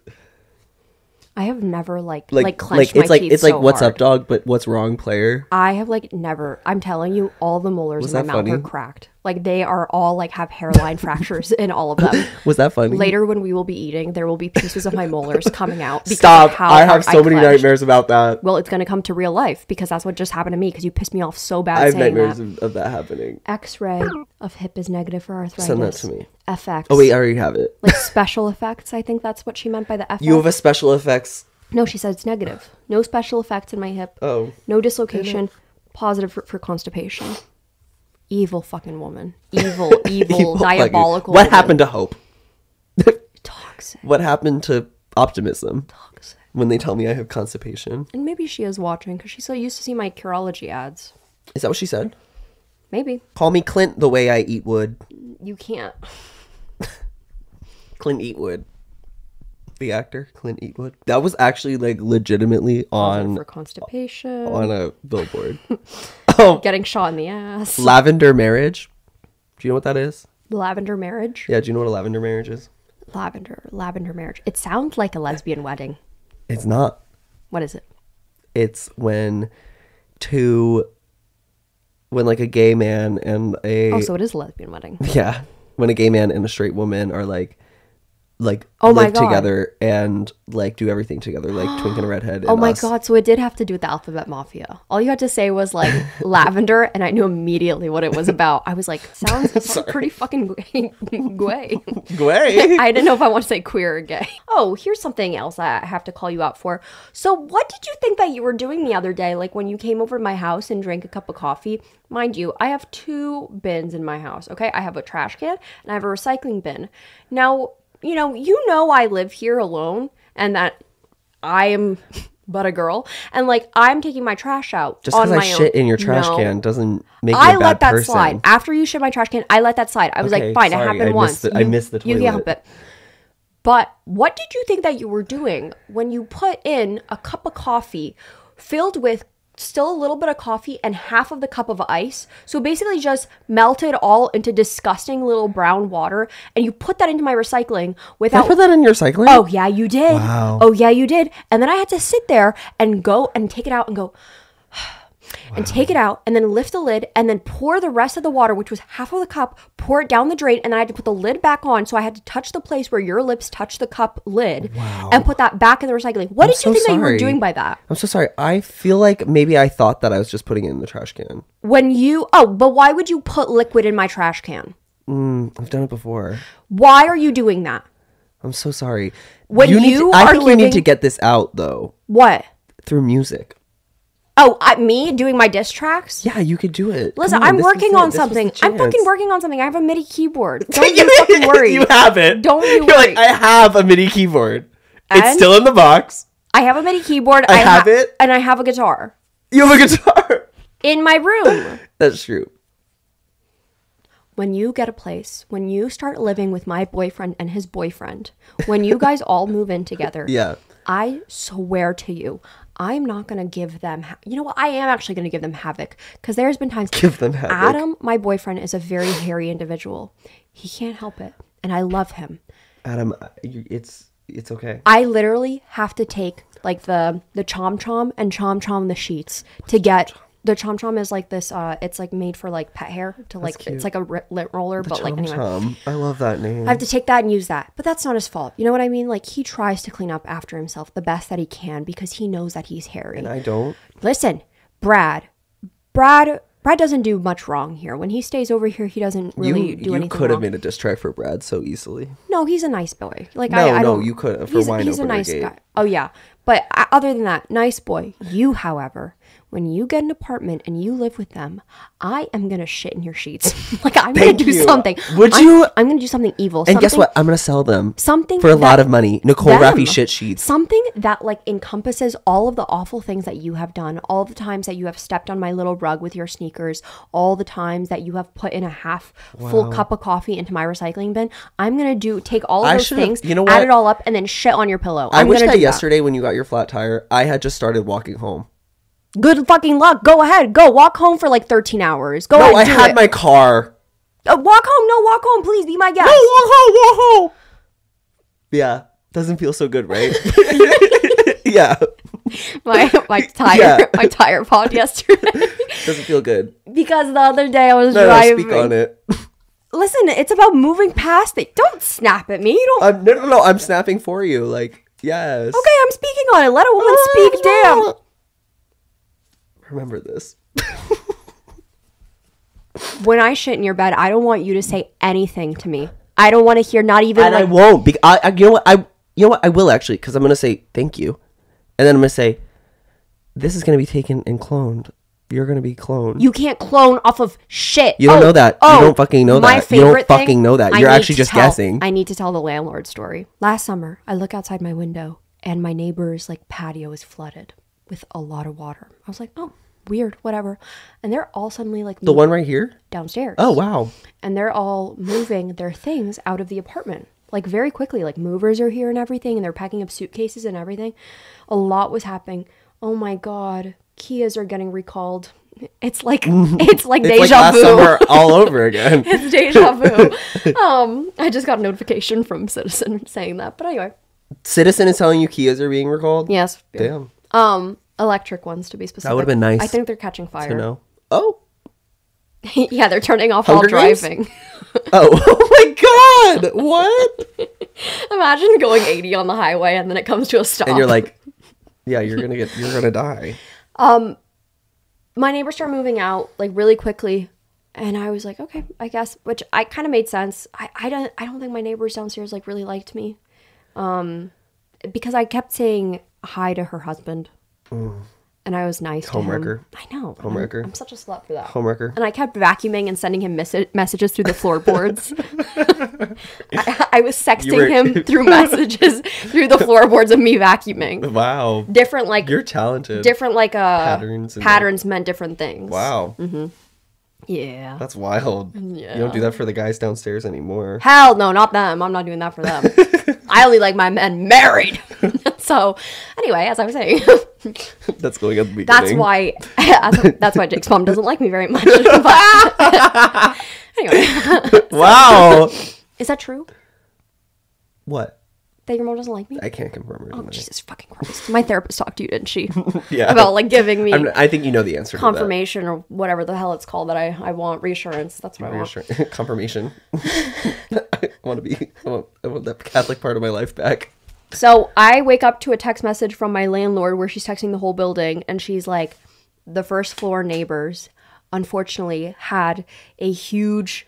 I have never clenched my teeth it's like what's hard. up, dog, but what's wrong, player? I have never. I'm telling you, all the molars in my mouth are cracked. Like they are all have hairline fractures in all of them. Was that funny? Later, when we will be eating, there will be pieces of my molars coming out. Stop! I have so many nightmares about that. Well, it's gonna come to real life because that's what just happened to me. Because you pissed me off so bad. I have nightmares of that happening. X-ray of hip is negative for arthritis. Send that to me. FX. Oh wait, I already have it. Like special effects. I think that's what she meant by the FX. You have a special effects. No, she said it's negative. No special effects in my hip. Oh. No dislocation. Positive for constipation. Evil fucking woman. Evil, diabolical. What happened to hope? Toxic. What happened to optimism? Toxic. When they tell me I have constipation. And maybe she is watching because she's so used to see my Curology ads. Is that what she said? Maybe. Call me Clint the way I eat wood. You can't. Clint Eatwood. The actor Clint Eatwood. That was actually legitimately on for constipation on a billboard. Getting shot in the ass. Lavender marriage. Do you know what that is? Lavender marriage? Yeah, do you know what a lavender marriage is? Lavender marriage. It sounds like a lesbian wedding. It's not. What is it? It's when a gay man and a so it is a lesbian wedding. Yeah. When a gay man and a straight woman are live together and do everything together, Twink and a Redhead. Oh my God. So it did have to do with the Alphabet Mafia. All you had to say was lavender, and I knew immediately what it was about. I was like, sounds pretty fucking gay. Gay? I didn't know if I want to say queer or gay. Oh, here's something else I have to call you out for. So what did you think that you were doing the other day? When you came over to my house and drank a cup of coffee? Mind you, I have 2 bins in my house, okay? I have a trash can and I have a recycling bin. Now, you know I live here alone and that I am but a girl. And I'm taking my trash out just on my own. Just because I shit in your trash can doesn't make me a bad person. I let that slide. After you shit my trash can, I let that slide. I was fine, sorry, it happened once. I missed the toilet. You can't help it. But what did you think that you were doing when you put in a cup of coffee filled with still a little bit of coffee and half of the cup of ice? So basically just melted all into disgusting little brown water, and you put that into my recycling without... I put that in your recycling? Oh yeah, you did. Wow. Oh yeah, you did. And then I had to sit there and go and take it out and go... and take it out and then lift the lid and then pour the rest of the water, which was half of the cup, pour it down the drain. And then I had to put the lid back on. So I had to touch the place where your lips touch the cup lid and put that back in the recycling. What did you think that you were doing by that? I'm so sorry. I feel like maybe I thought that I was just putting it in the trash can. But why would you put liquid in my trash can? I've done it before. Why are you doing that? I'm so sorry. I think you need to get this out though. What? Through music. Oh, me doing my diss tracks? Yeah, you could do it. Listen, I'm working on something. I'm fucking working on something. I have a MIDI keyboard. Don't you fucking worry. You have it. Don't you You're worry. like, I have a MIDI keyboard. And it's still in the box. I have a MIDI keyboard. I have it. And I have a guitar. You have a guitar. In my room. That's true. When you get a place, when you start living with my boyfriend and his boyfriend, when you guys all move in together, yeah, I swear to you, I'm not going to give them... you know what? I am actually going to give them havoc. Because there's been times... Give them havoc. Adam, my boyfriend, is a very hairy individual. He can't help it. And I love him. Adam, it's okay. I literally have to take like the chom chom and chom chom the sheets to get... The chom chom is like this, it's like made for like pet hair to like, it's like a lint roller, but like anyway. Chom. I love that name. I have to take that and use that, but that's not his fault. You know what I mean? Like he tries to clean up after himself the best that he can because he knows that he's hairy. And I don't. Listen, Brad doesn't do much wrong here. When he stays over here, he doesn't really do anything You could have wrong. made a diss track for Brad so easily. No, he's a nice boy. Like I don't. You could for Wine He's a Opener nice Gate. guy. Oh yeah, but other than that, nice boy. You, however, when you get an apartment and you live with them, I am gonna shit in your sheets. Like I'm gonna do something. Would you? I'm gonna do something evil. And guess what? I'm gonna sell them. Something for a lot of money. Nicole Rafiee shit sheets. Something that like encompasses all of the awful things that you have done, all the times that you have stepped on my little rug with your sneakers, all the times that you have put in a half full cup of coffee into my recycling bin. I'm gonna take all of those things, add it all up, and then shit on your pillow. I wish that yesterday when you got your flat tire, I had just started walking home. Good fucking luck. Go ahead. Go walk home for like 13 hours. Go ahead. No, I had my car. Walk home. No, walk home. Please be my guest. No, walk home. Yeah. Doesn't feel so good, right? Yeah. My tire pod yesterday. Doesn't feel good. Because the other day I was driving. Speak on it. Listen, it's about moving past it. Don't snap at me. You don't. No. I'm snapping for you. Like, yes. Okay, I'm speaking on it. Let a woman speak. Damn. Remember this. When I shit in your bed, I don't want you to say anything to me. I don't want to hear not even. And I won't. You know what? I will actually, because I'm gonna say thank you, and then I'm gonna say, this is gonna be taken and cloned. You're gonna be cloned. You can't clone off of shit. You don't know that. You don't fucking know that. You don't fucking know that. You're actually just guessing. I need to tell the landlord story. Last summer, I look outside my window, and my neighbor's like patio is flooded with a lot of water. I was like, oh, weird, whatever. And they're all suddenly like the one right here downstairs. Oh wow! And they're all moving their things out of the apartment like very quickly. Like movers are here and everything, and they're packing up suitcases and everything. A lot was happening. Oh my god, Kias are getting recalled. It's like deja like vu. Last summer all over again. It's deja vu. I just got a notification from Citizen saying that. But anyway, Citizen is telling you Kias are being recalled. Yes. Damn. Electric ones to be specific. That would have been nice. I think they're catching fire. To know. Oh. Yeah, they're turning off Hunger while Games? driving. Oh my god! What? Imagine going 80 on the highway and then it comes to a stop. And you're like, yeah, you're gonna die. My neighbors start moving out like really quickly, and I was like, okay, I guess, which I kind of made sense. I don't think my neighbors downstairs like really liked me, because I kept saying hi to her husband, and I was nice to Homewrecker. him. I know. Homewrecker. I'm such a slut for that. Homewrecker. And I kept vacuuming and sending him messages through the floorboards. I was sexting him through messages through the floorboards of me vacuuming. Wow. Different like you're talented. Different like patterns meant different things. Wow. Mm-hmm. Yeah. That's wild. Yeah. You don't do that for the guys downstairs anymore. Hell no, not them. I'm not doing that for them. I only like my men married. So, anyway, as I was saying, that's going at the beginning. That's why Jake's mom doesn't like me very much. But, anyway. Wow. Is that true? What? That your mom doesn't like me? I can't confirm or deny. Oh, Jesus fucking Christ. My therapist talked to you, didn't she? Yeah. About, like, giving me I think you know the answer confirmation or whatever the hell it's called that I want. Reassurance. That's what I want. Confirmation. I want that Catholic part of my life back. So I wake up to a text message from my landlord where she's texting the whole building, and she's like, the first floor neighbors unfortunately had a huge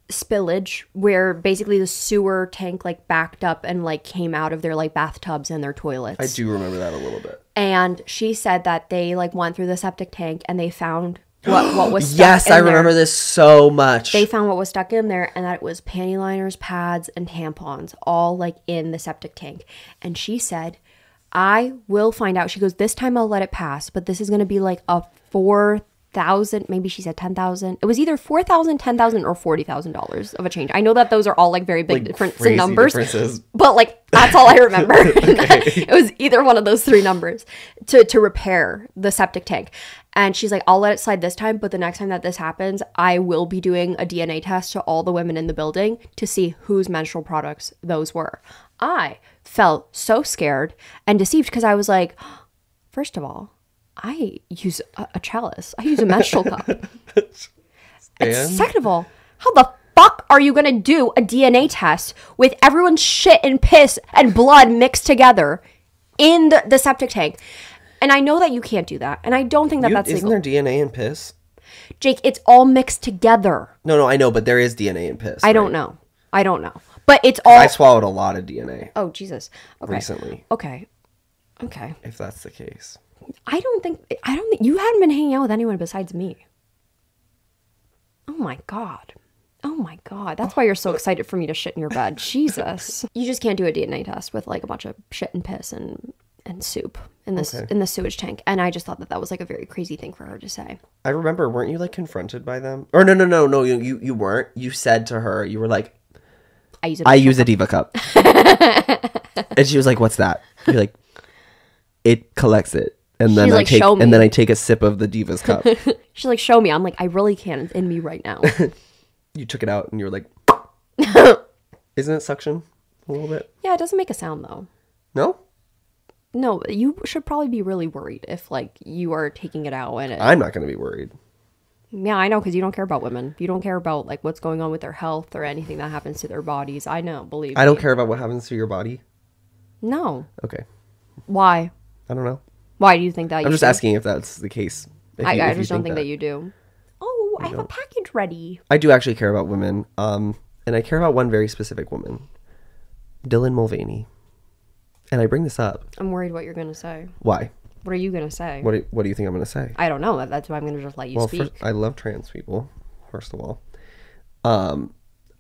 spillage where basically the sewer tank like backed up and like came out of their like bathtubs and their toilets. I do remember that a little bit. And she said that they like went through the septic tank and they found what was stuck yes, in I remember this so much. They found what was stuck in there, and that it was panty liners, pads, and tampons, all like in the septic tank. And she said, I will find out. She goes, this time I'll let it pass, but this is going to be like a 4,000, maybe she said 10,000. It was either 4,000, 10,000, or $40,000 of a change. I know that those are all like very big difference in numbers, but like that's all I remember. Okay. It was either one of those three numbers to repair the septic tank. And she's like, I'll let it slide this time, but the next time that this happens, I will be doing a DNA test to all the women in the building to see whose menstrual products those were. I felt so scared and deceived because I was like, first of all, I use a chalice. I use a menstrual cup. And second of all, how the fuck are you going to do a DNA test with everyone's shit and piss and blood mixed together in the septic tank? And I know that you can't do that. And I don't think that that's legal. Isn't there DNA in piss? Jake, it's all mixed together. No, I know, but there is DNA in piss. I don't know. But it's all... I swallowed a lot of DNA. Oh, Jesus. Okay. Recently. Okay. If that's the case. I don't think... You hadn't been hanging out with anyone besides me. Oh, my God. That's why you're so excited for me to shit in your bed. Jesus. You just can't do a DNA test with, like, a bunch of shit and piss and soup in the sewage tank. And I just thought that was like a very crazy thing for her to say. I remember, weren't you like confronted by them? Or no, you weren't. You said to her, you were like, I use a Diva cup. And she was like, what's that? You're like, it collects it. And then I take a sip of the Diva's cup. She's like, show me. I'm like, I really can't. It's in me right now. You took it out and you were like, isn't it suction a little bit? Yeah, it doesn't make a sound though. No? No, you should probably be really worried if, like, you are taking it out and I'm not going to be worried. Yeah, I know, because you don't care about women. You don't care about, like, what's going on with their health or anything that happens to their bodies. I know, believe me. I don't care about what happens to your body? No. Okay. Why? I don't know. Why do you think that? I'm just asking if that's the case. I just don't think that you do. Oh, I have a package ready. I do actually care about women. And I care about one very specific woman. Dylan Mulvaney. And I bring this up. I'm worried what you're going to say. Why? What are you going to say? What do you think I'm going to say? I don't know. That's why I'm going to just let you speak. First, I love trans people, first of all.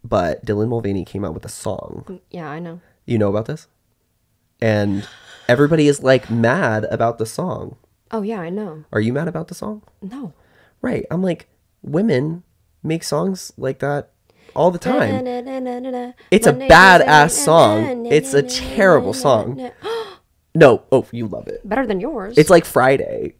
But Dylan Mulvaney came out with a song. Yeah, I know. You know about this? And everybody is like mad about the song. Oh, yeah, I know. Are you mad about the song? No. Right. I'm like, women make songs like that all the time. It's a badass song. It's a terrible song. No. Oh, you love it. Better than yours. It's like Friday.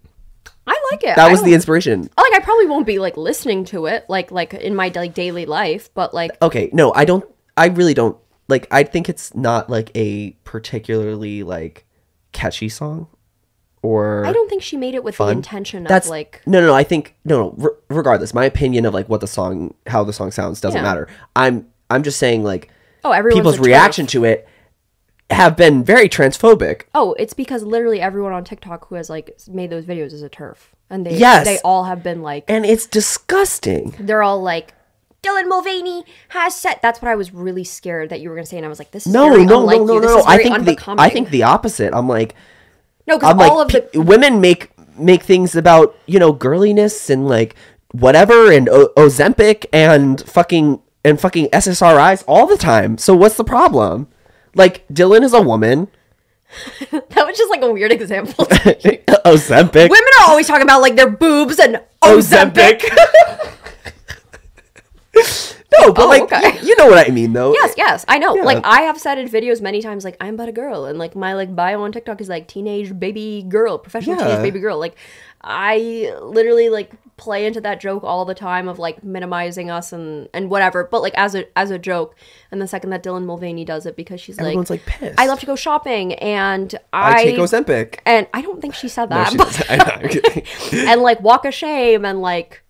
I like it. That was the inspiration. Like, I probably won't be like listening to it like in my like daily life, but like. Okay. No, I don't. I really don't. Like, I think it's not like a particularly like catchy song. Or I don't think she made it with the intention of like. No. I think regardless, my opinion of like what the song, how the song sounds doesn't matter. I'm just saying like. Oh, everyone's people's reaction to it have been very transphobic. Oh, it's because literally everyone on TikTok who has like made those videos is a TERF, and they all have been like. And it's disgusting. They're all like, Dylan Mulvaney has said. That's what I was really scared that you were gonna say, and I was like, this is very unlike you. This is very unbecoming. I think the opposite. I'm like. No, because all of the women make things about, girliness and like whatever and Ozempic and fucking SSRIs all the time. So what's the problem? Like, Dylan is a woman. That was just like a weird example. Ozempic. Women are always talking about like their boobs and Ozempic. No, but okay. You know what I mean, though. Yes, I know. Yeah. Like, I have said in videos many times, like, I'm but a girl, and like my like bio on TikTok is like teenage baby girl, professional teenage baby girl. Like, I literally like play into that joke all the time of like minimizing us and whatever, but like as a joke. And the second that Dylan Mulvaney does it, because she's everyone's like pissed. I love to go shopping and I take Ozempic. And I don't think she said that. No, she doesn't. And like walk of shame and like,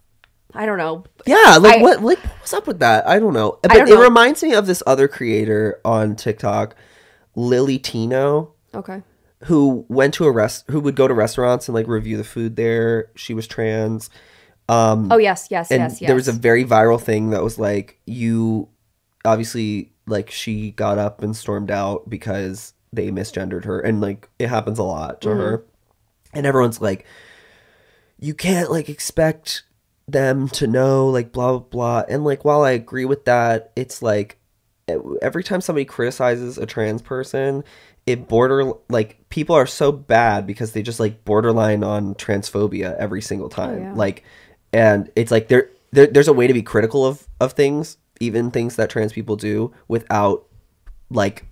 I don't know. Yeah, like what's up with that? I don't know. But it reminds me of this other creator on TikTok, Lily Tino. Okay. Who went to who would go to restaurants and like review the food there. She was trans. Oh yes. There was a very viral thing that was like, you obviously, like, she got up and stormed out because they misgendered her, and like it happens a lot to her. And everyone's like, you can't like expect them to know, like, blah blah blah. And like, while I agree with that, it's like every time somebody criticizes a trans person, like, people are so bad because they just like borderline on transphobia every single time. Oh, yeah. Like, and it's like there's a way to be critical of things, even things that trans people do, without like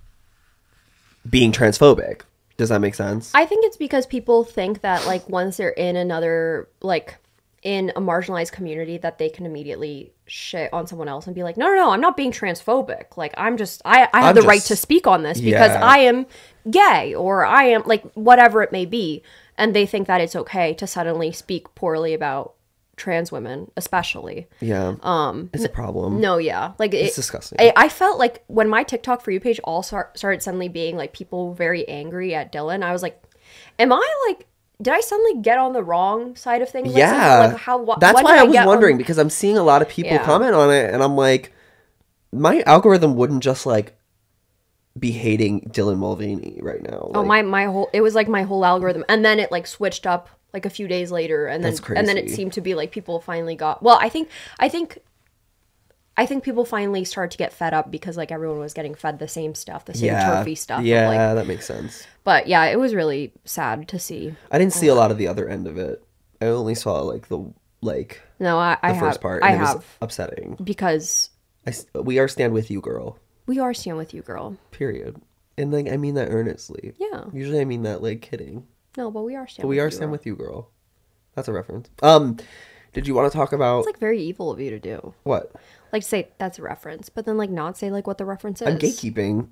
being transphobic. Does that make sense? I think it's because people think that like once they're in another, like in a marginalized community, that they can immediately shit on someone else and be like, no, I'm not being transphobic. Like, I have the right to speak on this because I am gay, or I am like whatever it may be. And they think that it's okay to suddenly speak poorly about trans women, especially. Yeah. It's a problem. No, yeah. Like, it's disgusting. I felt like when my TikTok For You page all started suddenly being like people very angry at Dylan, I was like, did I suddenly get on the wrong side of things? Yeah. Like that's why I was wondering, because I'm seeing a lot of people comment on it, and I'm like, my algorithm wouldn't just like be hating Dylan Mulvaney right now. Oh, like, it was like my whole algorithm, and then it like switched up like a few days later, and then it seemed to be like people finally got, well, I think people finally started to get fed up because like everyone was getting fed the same stuff, the same turfy stuff. Yeah, like, that makes sense. But yeah, it was really sad to see. I didn't see a lot of the other end of it. I only saw like the first part. And it was upsetting because we are stand with you, girl. We are stand with you, girl. Period. And like, I mean that earnestly. Yeah. Usually I mean that like kidding. No, but we are stand. But we we are stand girl. with you, girl. That's a reference. Did you want to talk about? It's like very evil of you to do. What? Like, say that's a reference, but then like not say like what the reference is. I'm gatekeeping.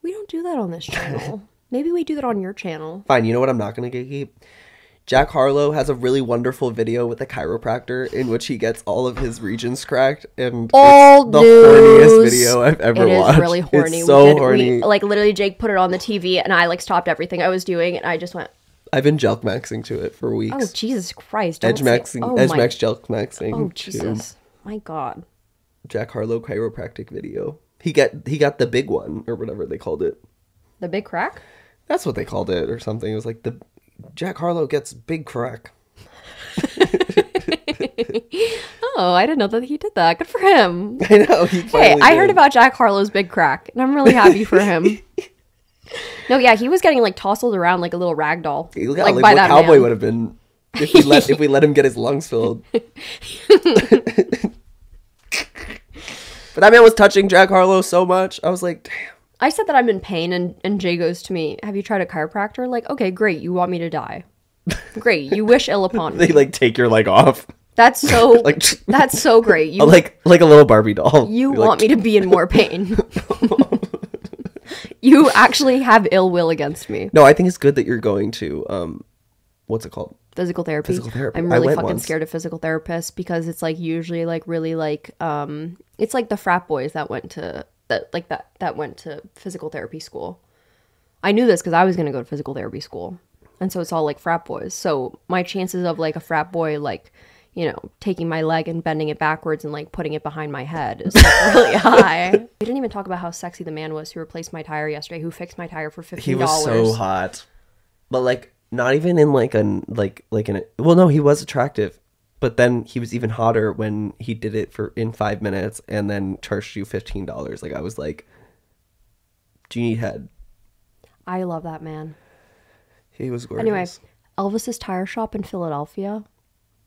We don't do that on this channel. Maybe we do that on your channel. Fine. You know what I'm not going to gatekeep? Jack Harlow has a really wonderful video with a chiropractor in which he gets all of his regions cracked, and it's the horniest video I've ever watched. It is really horny. It's so horny. Like, literally, Jake put it on the TV, and I like stopped everything I was doing, and I just went. I've been jelk maxing to it for weeks. Oh, Jesus Christ! Edge max jelk maxing. Oh, Jesus! My God. Jack Harlow chiropractic video. He got the big one, or whatever they called it. The big crack? That's what they called it, or something. It was like the Jack Harlow gets big crack. Oh, I didn't know that he did that. Good for him. I know. I heard about Jack Harlow's big crack, and I'm really happy for him. No, yeah, he was getting like tousled around like a little rag doll. Like by what that Cowboy man would have been if we let him get his lungs filled. But that man was touching Jack Harlow so much. I was like, damn. I said that I'm in pain, and Jay goes to me, have you tried a chiropractor? Like, okay, great. You want me to die. Great. You wish ill upon me. They like take your leg off. That's so that's so great. You like a little Barbie doll. You want me to be in more pain. You actually have ill will against me. No, I think it's good that you're going to what's it called? Physical therapy. Physical therapy. I'm really fucking scared of physical therapists because it's like usually like really like it's like the frat boys that went to that went to physical therapy school. I knew this because I was gonna go to physical therapy school, and so it's all like frat boys. So my chances of like a frat boy like, you know, taking my leg and bending it backwards and like putting it behind my head is like really high. We didn't even talk about how sexy the man was who replaced my tire yesterday, who fixed my tire for $15. He was so hot, but like not even in like an well, no, he was attractive, but then he was even hotter when he did it in 5 minutes and then charged you $15. Like, I was like, do you need head? I love that man. He was gorgeous. Anyway, Elvis's tire shop in Philadelphia.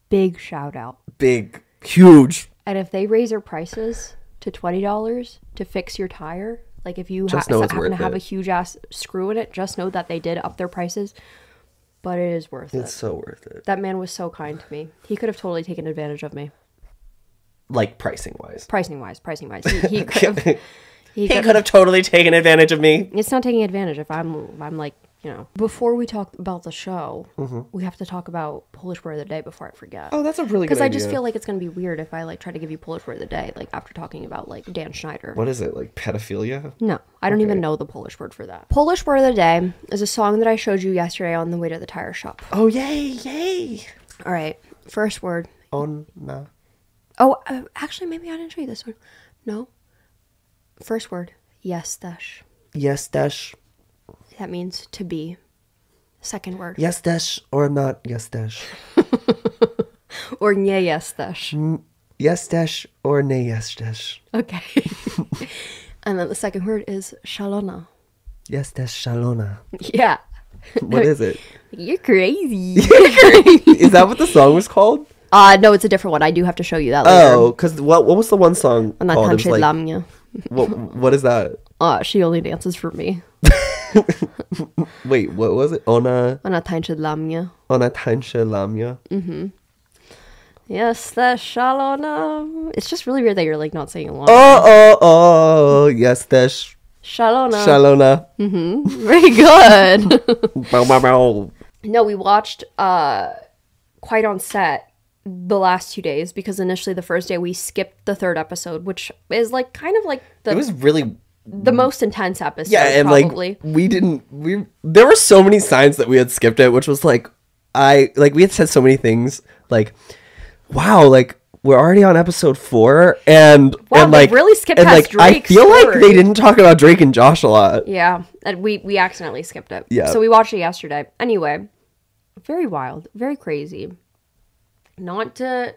Big shout out. Big, huge. And if they raise their prices to $20 to fix your tire, like if you happen to have a huge ass screw in it, just know that they did up their prices. But it is worth it. It's so worth it. That man was so kind to me. He could have totally taken advantage of me. Like pricing wise. Pricing wise. He could have. He could have totally taken advantage of me. It's not taking advantage if I'm like, you know. Before we talk about the show, we have to talk about Polish word of the day before I forget. Oh, that's a really good idea. Because I just feel like it's going to be weird if I like try to give you Polish word of the day, like after talking about like Dan Schneider. What is it, like pedophilia? No, I don't even know the Polish word for that. Polish word of the day is a song that I showed you yesterday on the way to the tire shop. Oh, yay. All right, first word. Ona. Oh, actually, maybe I didn't show you this one. No. First word, jesteś. Jesteś. That means to be. Second word. Jesteś or not jesteś. Or nie jesteś. Jesteś or nie jesteś. Okay. And then the second word is szalona. Jesteś szalona. Yeah. What is it? You're crazy. Is that what the song was called? No, it's a different one. I do have to show you that later. Oh, because what was the one song Ona called? It was tańczy dla mnie. what is that? She only dances for me. Wait, what was it? Ona tańczy dla mnie. tańczy dla mnie. Jesteś szalona. It's just really weird that you're like not saying along. Oh, jesteś Szalona. szalona. Very good. Bow, bow, bow. No, we watched Quite on Set the last 2 days because initially the first day we skipped the third episode, which is like kind of like It was really the most intense episode. yeah, and probably. like there were so many signs that we had skipped it, which was like we had said so many things like, wow, like we're already on episode 4 and wow, and they like really skipped and past like I Drake's feel like story. they didn't talk about Drake and Josh a lot. Yeah, and we accidentally skipped it. Yeah. So we watched it yesterday. Anyway, very wild, very crazy. Not to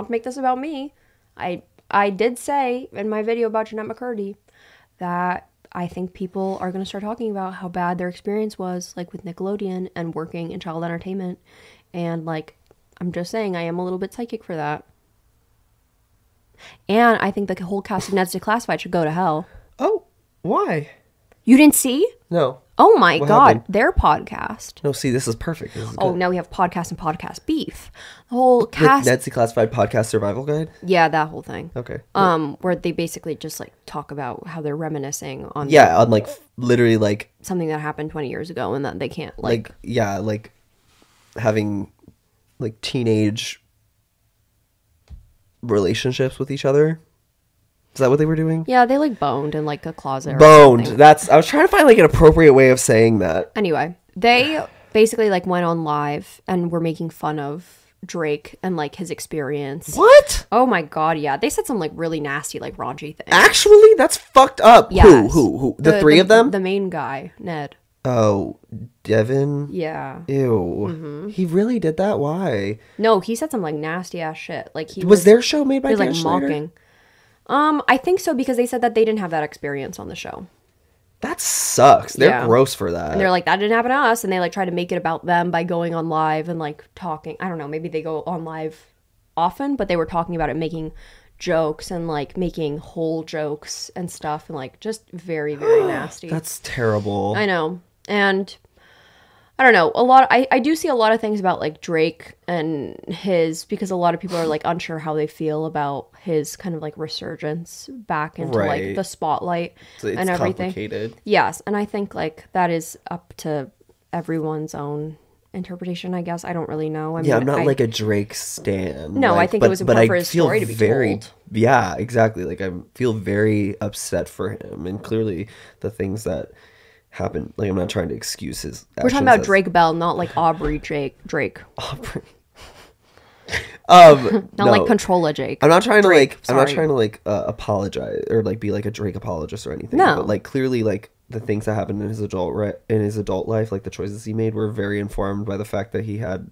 make this about me. I did say in my video about Jeanette McCurdy that I think people are going to start talking about how bad their experience was, like with Nickelodeon and working in child entertainment. And like, I'm just saying, I am a little bit psychic for that. And I think the whole cast of Ned's Declassified should go to hell. Oh, why? You didn't see? No. Oh my What God, happened? their podcast. No, see, this is perfect. This is Oh, good. now we have podcast and podcast beef. The whole With cast. Ned's Declassified Podcast Survival Guide? Yeah, that whole thing. Okay. Where they basically just like talk about how they're reminiscing on Yeah, on like literally like something that happened 20 years ago and that they can't like yeah, like having like teenage relationships with each other. Is that what they were doing? Yeah, they like boned in like a closet. Boned. Or something. I was trying to find like an appropriate way of saying that. Anyway, they basically like went on live and were making fun of Drake and like his experience. What? Oh my God, yeah. They said some like really nasty, like raunchy things. Actually, that's fucked up. Yes. Who? The three of them? The main guy, Ned. Oh, Devin. Yeah. Ew. He really did that? Why? No, he said some like nasty ass shit. Like he Was their show made by he was Dan like Schneider? mocking. I think so because they said that they didn't have that experience on the show. That sucks. They're Yeah. gross for that. And they're like, that didn't happen to us. And they like try to make it about them by going on live and like talking. I don't know. Maybe they go on live often, but they were talking about it, making jokes and like making whole jokes and stuff. And like just very, very nasty. That's terrible. I know. And I don't know. I do see a lot of things about like Drake and his, because a lot of people are like unsure how they feel about his kind of like resurgence back into Right. like the spotlight So it's and everything. complicated. Yes, and I think like that is up to everyone's own interpretation, I guess. I don't really know. I Yeah, mean, I'm not like a Drake stan. No, I think it was important for his feel story to be very, told. Yeah, exactly. Like I feel very upset for him, and clearly the things that happened. Like I'm not trying to excuse his. we're talking about Drake Bell, not like Aubrey Drake. Aubrey. Not no. like Controlla Jake. I'm not trying Drake, to like. I'm not sorry. trying to like apologize or like be like a Drake apologist or anything. No. But like clearly like the things that happened in his adult life, like the choices he made, were very informed by the fact that he had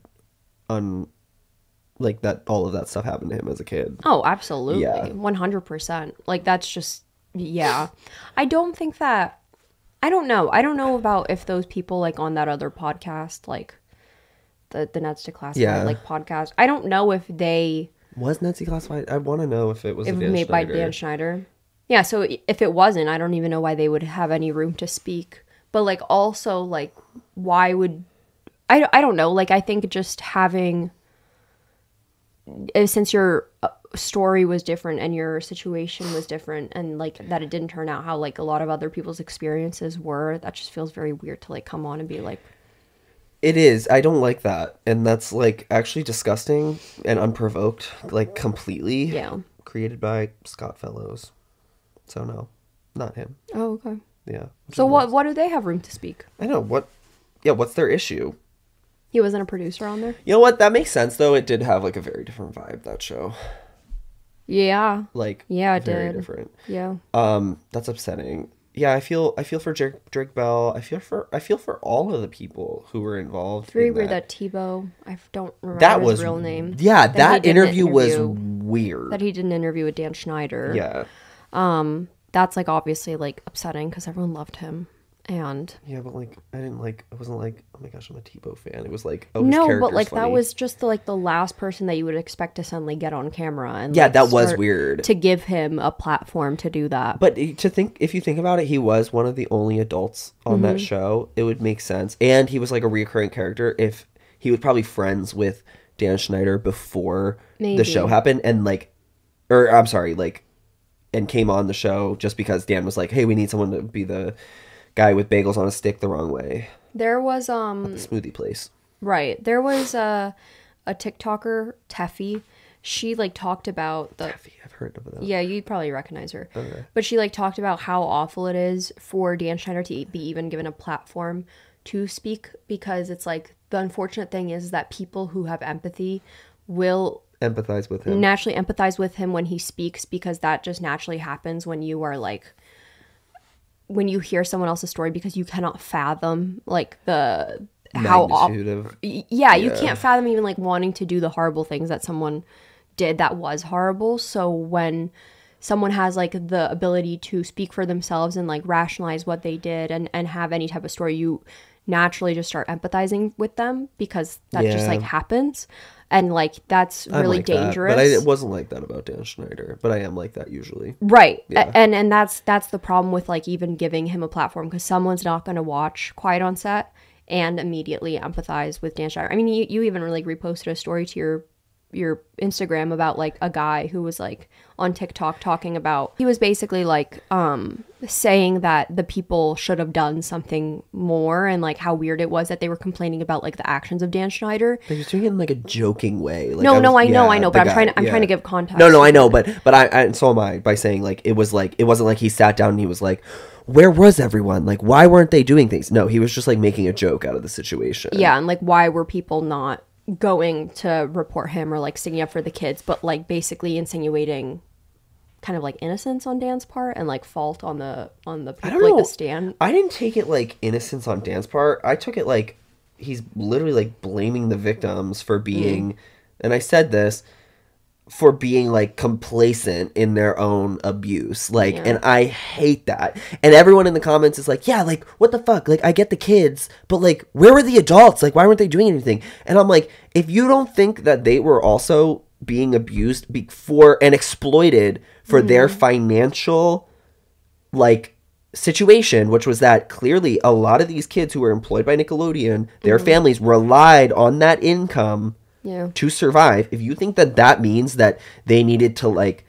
like that all of that stuff happened to him as a kid. Oh, absolutely. Yeah. 100%. Like that's just yeah. I don't think that I don't know. I don't know about if those people like on that other podcast, like the Ned's Declassified Yeah. like podcast. I don't know if they Was Nancy classified? I want to know if it was it a was Dan made by Schneider. Dan Schneider. Yeah, so if it wasn't, I don't even know why they would have any room to speak. But like also like why would I don't know. Like, I think just having, since your story was different and your situation was different, and like that it didn't turn out how like a lot of other people's experiences were, that just feels very weird to like come on and be like, it is. I don't like that. And that's like actually disgusting and unprovoked, like completely. Yeah. Created by Scott Fellows. So no, not him. oh, okay. Yeah. So what do they have room to speak? I know. What's their issue? He wasn't a producer on there? You know what? That makes sense, though. It did have like a very different vibe, that show. Yeah. Like, yeah, it very did. different. Yeah. That's upsetting. Yeah, I feel for Drake Bell. I feel for all of the people who were involved. Very weird that Tebow, I don't remember that his was real name. Yeah, that he interview was weird. That he did an interview with Dan Schneider. Yeah. That's like obviously like upsetting because everyone loved him. And yeah, but like I wasn't like, oh my gosh, I'm a Tebow fan. It was like, oh, no, his but like funny. that was just the last person that you would expect to suddenly get on camera and yeah, like, that was weird to give him a platform to do that. But if you think about it, he was one of the only adults on that show. It would make sense, and he was like a recurring character. If he was probably friends with Dan Schneider before the show happened, and and came on the show just because Dan was like, hey, we need someone to be the guy with bagels on a stick the wrong way. There was at the smoothie place. Right. There was a TikToker, Teffy. She like talked about Teffy, I've heard of that. Yeah, you'd probably recognize her. Okay. But she like talked about how awful it is for Dan Schneider to be even given a platform to speak, because it's like the unfortunate thing is that people who have empathy will empathize with him. Naturally empathize with him when he speaks, because that just naturally happens when you are like, when you hear someone else's story, because you cannot fathom like the you can't fathom even like wanting to do the horrible things that someone did that was horrible. So when someone has like the ability to speak for themselves and like rationalize what they did and have any type of story, you naturally just start empathizing with them, because that just like happens. And like that's really dangerous. But it wasn't like that about Dan Schneider. But I am like that usually. Right. Yeah. And that's the problem with like even giving him a platform, because someone's not going to watch Quiet on Set and immediately empathize with Dan Schneider. I mean, you even really reposted a story to your Instagram about like a guy who was like on TikTok talking about, he was basically like saying that the people should have done something more, and like how weird it was that they were complaining about like the actions of Dan Schneider. He was doing it in like a joking way. Like, I know, but I'm trying to give context. No, I know, but I so am I, by saying like it wasn't like he sat down and he was like, where was everyone? Like, why weren't they doing things? No, he was just like making a joke out of the situation. Yeah, and like why were people not going to report him or like sticking up for the kids, but like basically insinuating kind of like innocence on Dan's part and like fault on the people, like the stand. I didn't take it like innocence on Dan's part. I took it like he's literally like blaming the victims for being, and I said this, for being like complacent in their own abuse. Like, and I hate that. And everyone in the comments is like, yeah, like what the fuck? Like I get the kids, but like where were the adults? Like why weren't they doing anything? And I'm like, if you don't think that they were also being abused before and exploited for their financial like situation, which was that clearly a lot of these kids who were employed by Nickelodeon, their families relied on that income to survive. If you think that means that they needed to like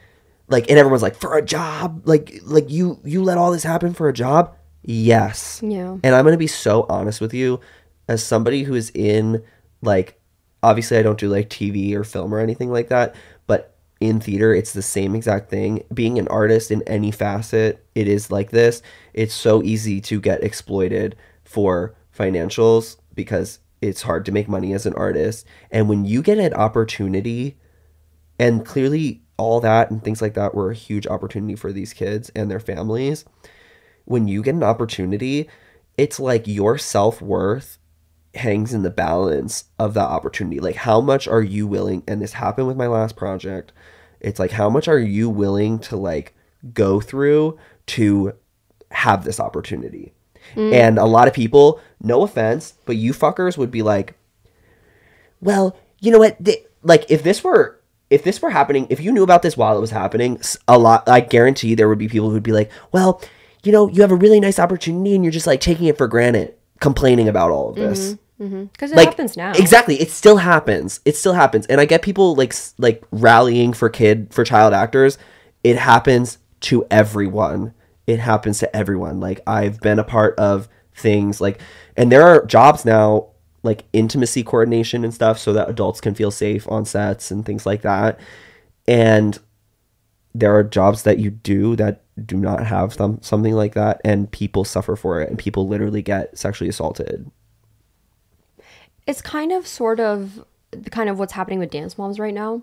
and everyone's like, for a job, like you let all this happen for a job. Yes. Yeah. And I'm going to be so honest with you, as somebody who is in like, obviously I don't do like TV or film or anything like that, but in theater, it's the same exact thing. Being an artist in any facet, it is like this. It's so easy to get exploited for financials because it's hard to make money as an artist. And when you get an opportunity, and clearly all that and things like that were a huge opportunity for these kids and their families. When you get an opportunity, it's like your self-worth hangs in the balance of that opportunity. Like how much are you willing, and this happened with my last project, it's like how much are you willing to like go through to have this opportunity? And a lot of people, no offense, but you fuckers would be like, well, you know what? Like if this were happening, if you knew about this while it was happening, I guarantee there would be people who'd be like, well, you know, you have a really nice opportunity and you're just like taking it for granted, complaining about all of this. Because it Like, happens now. Exactly. It still happens. And I get people like rallying for child actors. It happens to everyone. Like, I've been a part of things like, and there are jobs now, like intimacy coordination and stuff, so that adults can feel safe on sets and things like that. And there are jobs that you do that do not have something like that, and people suffer for it, and people literally get sexually assaulted. It's kind of what's happening with Dance Moms right now.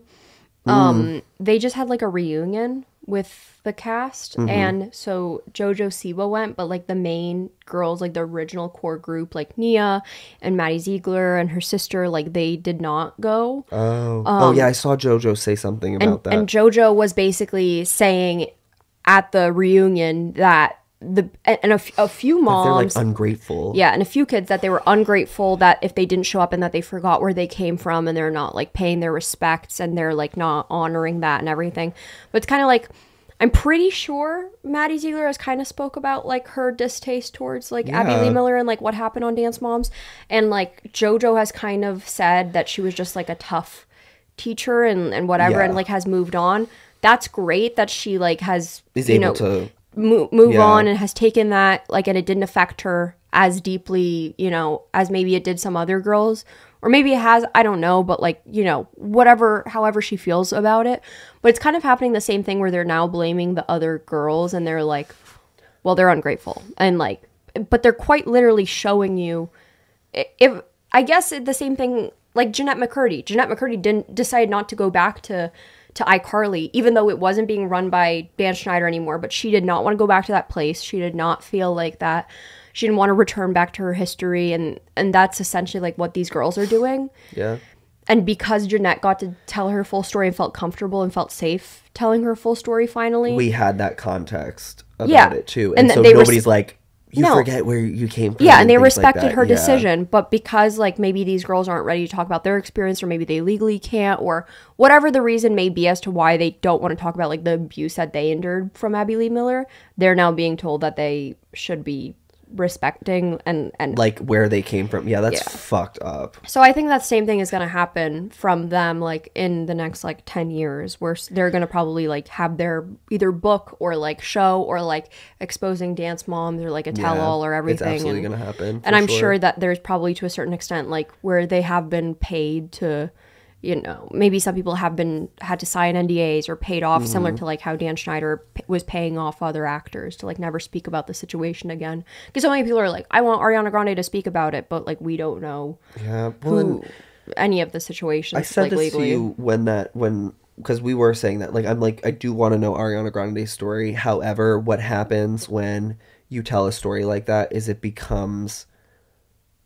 They just had like a reunion with the cast, and so JoJo Siwa went, but like the main girls, like the original core group, like Nia and Maddie Ziegler and her sister, like they did not go. Yeah, I saw JoJo say something about that. And JoJo was basically saying at the reunion that a few moms, they're like ungrateful. Yeah, and a few kids that they were ungrateful that if they didn't show up and that they forgot where they came from and they're not like paying their respects and they're like not honoring that and everything. But it's kind of like, I'm pretty sure Maddie Ziegler has kind of spoke about like her distaste towards like Abby Lee Miller and like what happened on Dance Moms, and like JoJo has kind of said that she was just like a tough teacher and whatever, and like has moved on. That's great that she like is able to move on and has taken that, like, and it didn't affect her as deeply, as maybe it did some other girls, or maybe it has, I don't know, but like, however she feels about it. But it's kind of happening the same thing where they're now blaming the other girls, and they're like, well, they're ungrateful, and like, but they're quite literally showing you, if I guess the same thing, like Jeanette McCurdy didn't decide not to go back to iCarly, even though it wasn't being run by Dan Schneider anymore, but she did not want to go back to that place. She did not feel like that. She didn't want to return back to her history, and that's essentially like what these girls are doing. Yeah. And because Jeanette got to tell her full story and felt comfortable and felt safe telling her full story finally. We had that context about it too. And so they nobody's like, forget where you came from. Yeah, and they respected her decision. But because like maybe these girls aren't ready to talk about their experience, or maybe they legally can't, or whatever the reason may be as to why they don't want to talk about like the abuse that they endured from Abby Lee Miller, they're now being told that they should be respecting and like where they came from. Yeah, that's fucked up. So I think that same thing is going to happen from them like in the next like 10 years, where they're going to probably like have their either book or like show or like exposing Dance Moms or like a tell-all or everything. It's absolutely going to happen. And I'm sure that there's probably to a certain extent like where they have been paid to, maybe some people had to sign NDAs or paid off, similar to like how Dan Schneider was paying off other actors to like never speak about the situation again. Because so many people are like, I want Ariana Grande to speak about it, but like we don't know any of the situations. I said like, this legally. to you because we were saying that, like, I'm like, I do want to know Ariana Grande's story. However, what happens when you tell a story like that is it becomes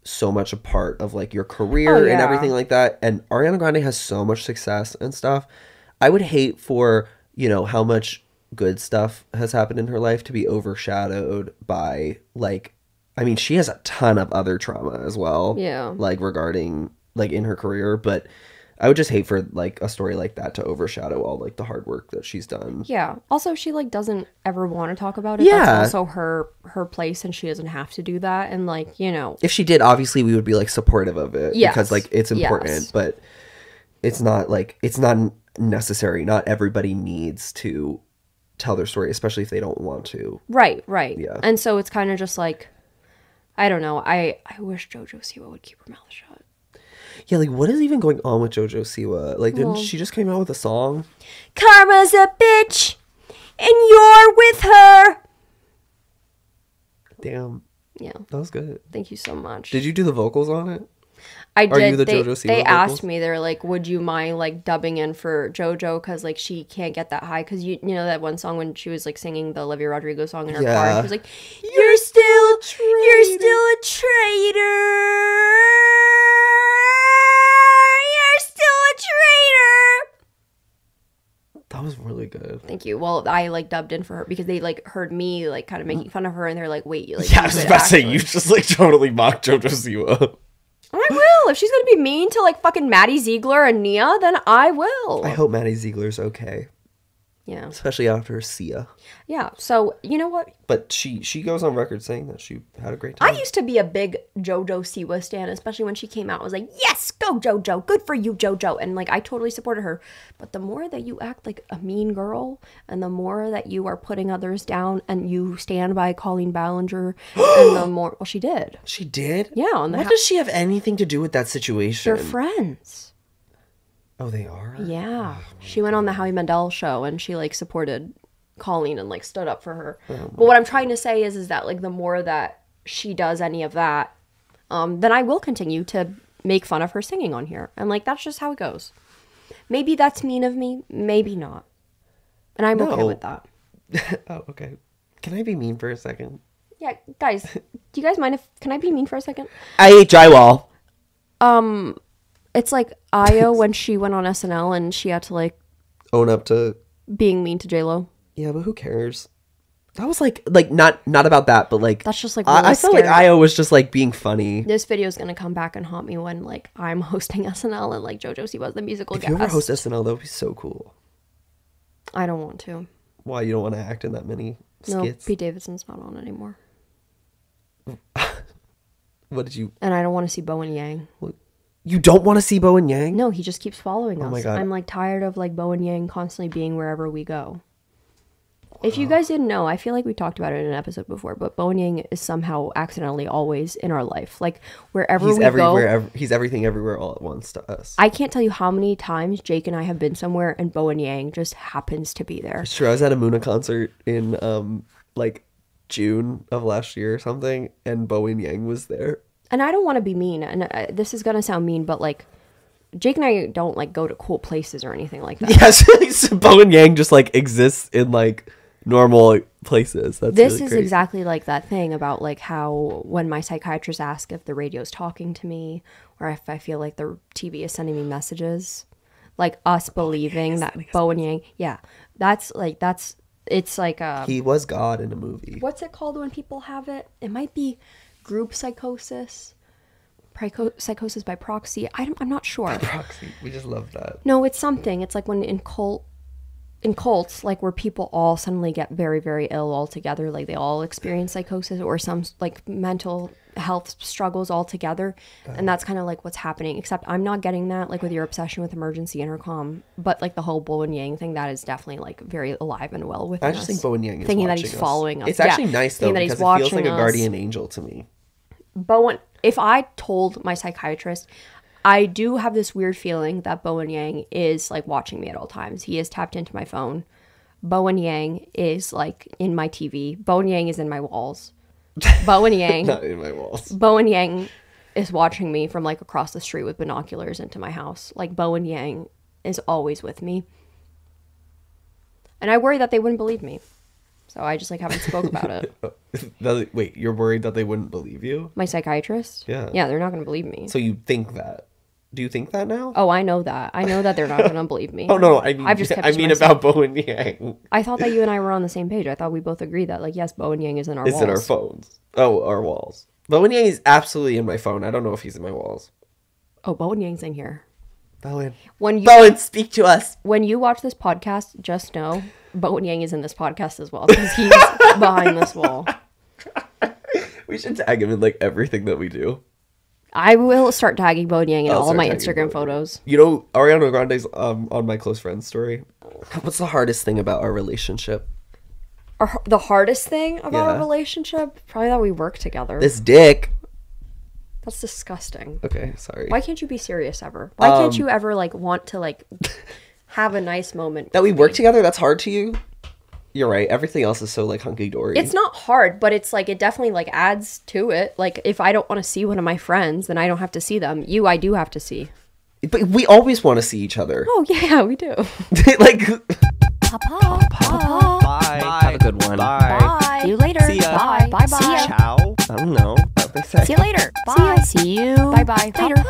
so much a part of like your career and everything like that. And Ariana Grande has so much success and stuff. I would hate for, how much good stuff has happened in her life to be overshadowed by like, I mean, she has a ton of other trauma as well. Yeah. Like regarding like in her career, but I would just hate for like a story like that to overshadow all like the hard work that she's done. Yeah. Also, she like doesn't ever want to talk about it. Yeah. That's also her place, and she doesn't have to do that. And like, if she did, obviously we would be like supportive of it because like it's important, but it's not necessary. Not everybody needs to tell their story, especially if they don't want to. Right. Yeah. And so it's kind of just like, I don't know. I wish JoJo Siwa would keep her mouth shut. Yeah, like, what is even going on with JoJo Siwa? Like, didn't she just came out with a song? Karma's a bitch, and you're with her. Damn. Yeah. That was good. Thank you so much. Did you do the vocals on it? I did. Are you the JoJo Siwa They asked me, they're like, would you mind, like, dubbing in for JoJo? Because, like, she can't get that high. Because, you know that one song when she was, like, singing the Olivia Rodrigo song in her car? She was like, you're still a traitor. That was really good. Thank you. Well, I like dubbed in for her because they like heard me like kind of making fun of her, and they're like, "Wait, like I was about to say you just like totally mocked JoJo Siwa." I will. If she's gonna be mean to like fucking Maddie Ziegler and Nia, then I will. I hope Maddie Ziegler's okay. Yeah. Especially after Sia. Yeah. So, you know what? But she goes on record saying that she had a great time. I used to be a big JoJo Siwa stan, especially when she came out. I was like, yes, go JoJo. Good for you, JoJo. And like, I totally supported her. But the more that you act like a mean girl and the more that you are putting others down and you stand by Colleen Ballinger and the more, well, she did. She did? Yeah. What does she have anything to do with that situation? They're friends. Oh, they are? Yeah. She went on the Howie Mandel show and she like supported Colleen and like stood up for her. But what I'm trying to say is that like the more that she does any of that, then I will continue to make fun of her singing on here. And like that's just how it goes. Maybe that's mean of me, maybe not. And I'm okay with that. Oh, okay. Can I be mean for a second? Yeah, guys, do you guys mind if can I be mean for a second? I hate drywall. It's like Io when she went on SNL and she had to like Own up to being mean to J-Lo. Yeah, but who cares? That was like not about that, but like that's just like really I felt like Io was just like being funny. This video is gonna come back and haunt me when like I'm hosting SNL and like JoJo Siwa's the musical guest. If you ever host SNL, that would be so cool. I don't want to. Why, you don't want to act in that many skits? No, Pete Davidson's not on anymore. What did you? And I don't want to see Bowen Yang. You don't want to see Bowen Yang? No, he just keeps following us. Oh my God. I'm like tired of like Bowen Yang constantly being wherever we go. If you guys didn't know, I feel like we talked about it in an episode before, but Bowen Yang is somehow accidentally always in our life. Like wherever we go, he's everything everywhere all at once to us. I can't tell you how many times Jake and I have been somewhere and Bowen Yang just happens to be there. It's true. I was at a Muna concert in like June of last year or something, and Bowen Yang was there. And I don't want to be mean, and this is gonna sound mean, but like Jake and I don't like go to cool places or anything like that. Yes, Bowen Yang just like exists in like normal places. That's this really is crazy. exactly like that thing about like how when my psychiatrist asks if the radio's talking to me or if I feel like the TV is sending me messages, like us believing that Bowen Yang, it's like he was God in a movie. What's it called when people have it? It might be group psychosis, psychosis by proxy. I'm not sure. Proxy, we just love that. No, it's something. It's like when in cults, like where people all suddenly get very, very ill all together, like they all experience psychosis or some like mental health struggles all together, and that's kind of like what's happening. Except I'm not getting that like with your obsession with emergency intercom, but like the whole Bowen Yang thing, that is definitely like very alive and well with us. I just think Bowen Yang is thinking watching that he's us. following us. It's actually nice though that because he's it feels like a watching guardian angel to me. Bowen, if I told my psychiatrist, I do have this weird feeling that Bowen Yang is like watching me at all times. He is tapped into my phone. Bowen Yang is like in my TV. Bowen Yang is in my walls. Bowen Yang Not in my walls. Bowen Yang is watching me from like across the street with binoculars into my house. Like Bowen Yang is always with me. And I worry that they wouldn't believe me. So I just like haven't spoke about it. Wait, you're worried that they wouldn't believe you? My psychiatrist? Yeah. Yeah, they're not going to believe me. So you think that? Do you think that now? Oh, I know that. I know that they're not going to believe me. Oh no, I mean, I've just kept I it to mean myself. about Bowen Yang. I thought that you and I were on the same page. I thought we both agreed that like yes, Bowen Yang is in our It's walls. in our phones. Oh, our walls. Bowen Yang is absolutely in my phone. I don't know if he's in my walls. Oh, Bowen Yang's in here. Bowen. When you Bowen, speak to us. When you watch this podcast, just know Bowen Yang is in this podcast as well because he's behind this wall. We should tag him in like everything that we do. I will start tagging Bowen Yang in I'll all of start my tagging Instagram Bowen. photos. You know, Ariana Grande's on my close friend's story. What's the hardest thing about our relationship? The hardest thing about Yeah. our relationship? Probably that we work together. This dick. That's disgusting. Okay, sorry. Why can't you be serious ever? Why can't you ever like want to like have a nice moment? That we with work me? together, that's hard to you? You're right. Everything else is so like hunky-dory. It's not hard, but it's like it definitely like adds to it. Like if I don't want to see one of my friends, then I don't have to see them. I do have to see. But we always want to see each other. Oh yeah, we do. Like Papa. Bye. Have a good one. Bye. See you later. See ya. Bye. Bye. See ya. Ciao. I don't know. What they say. See you later. Bye. See you. Bye. Bye. Later.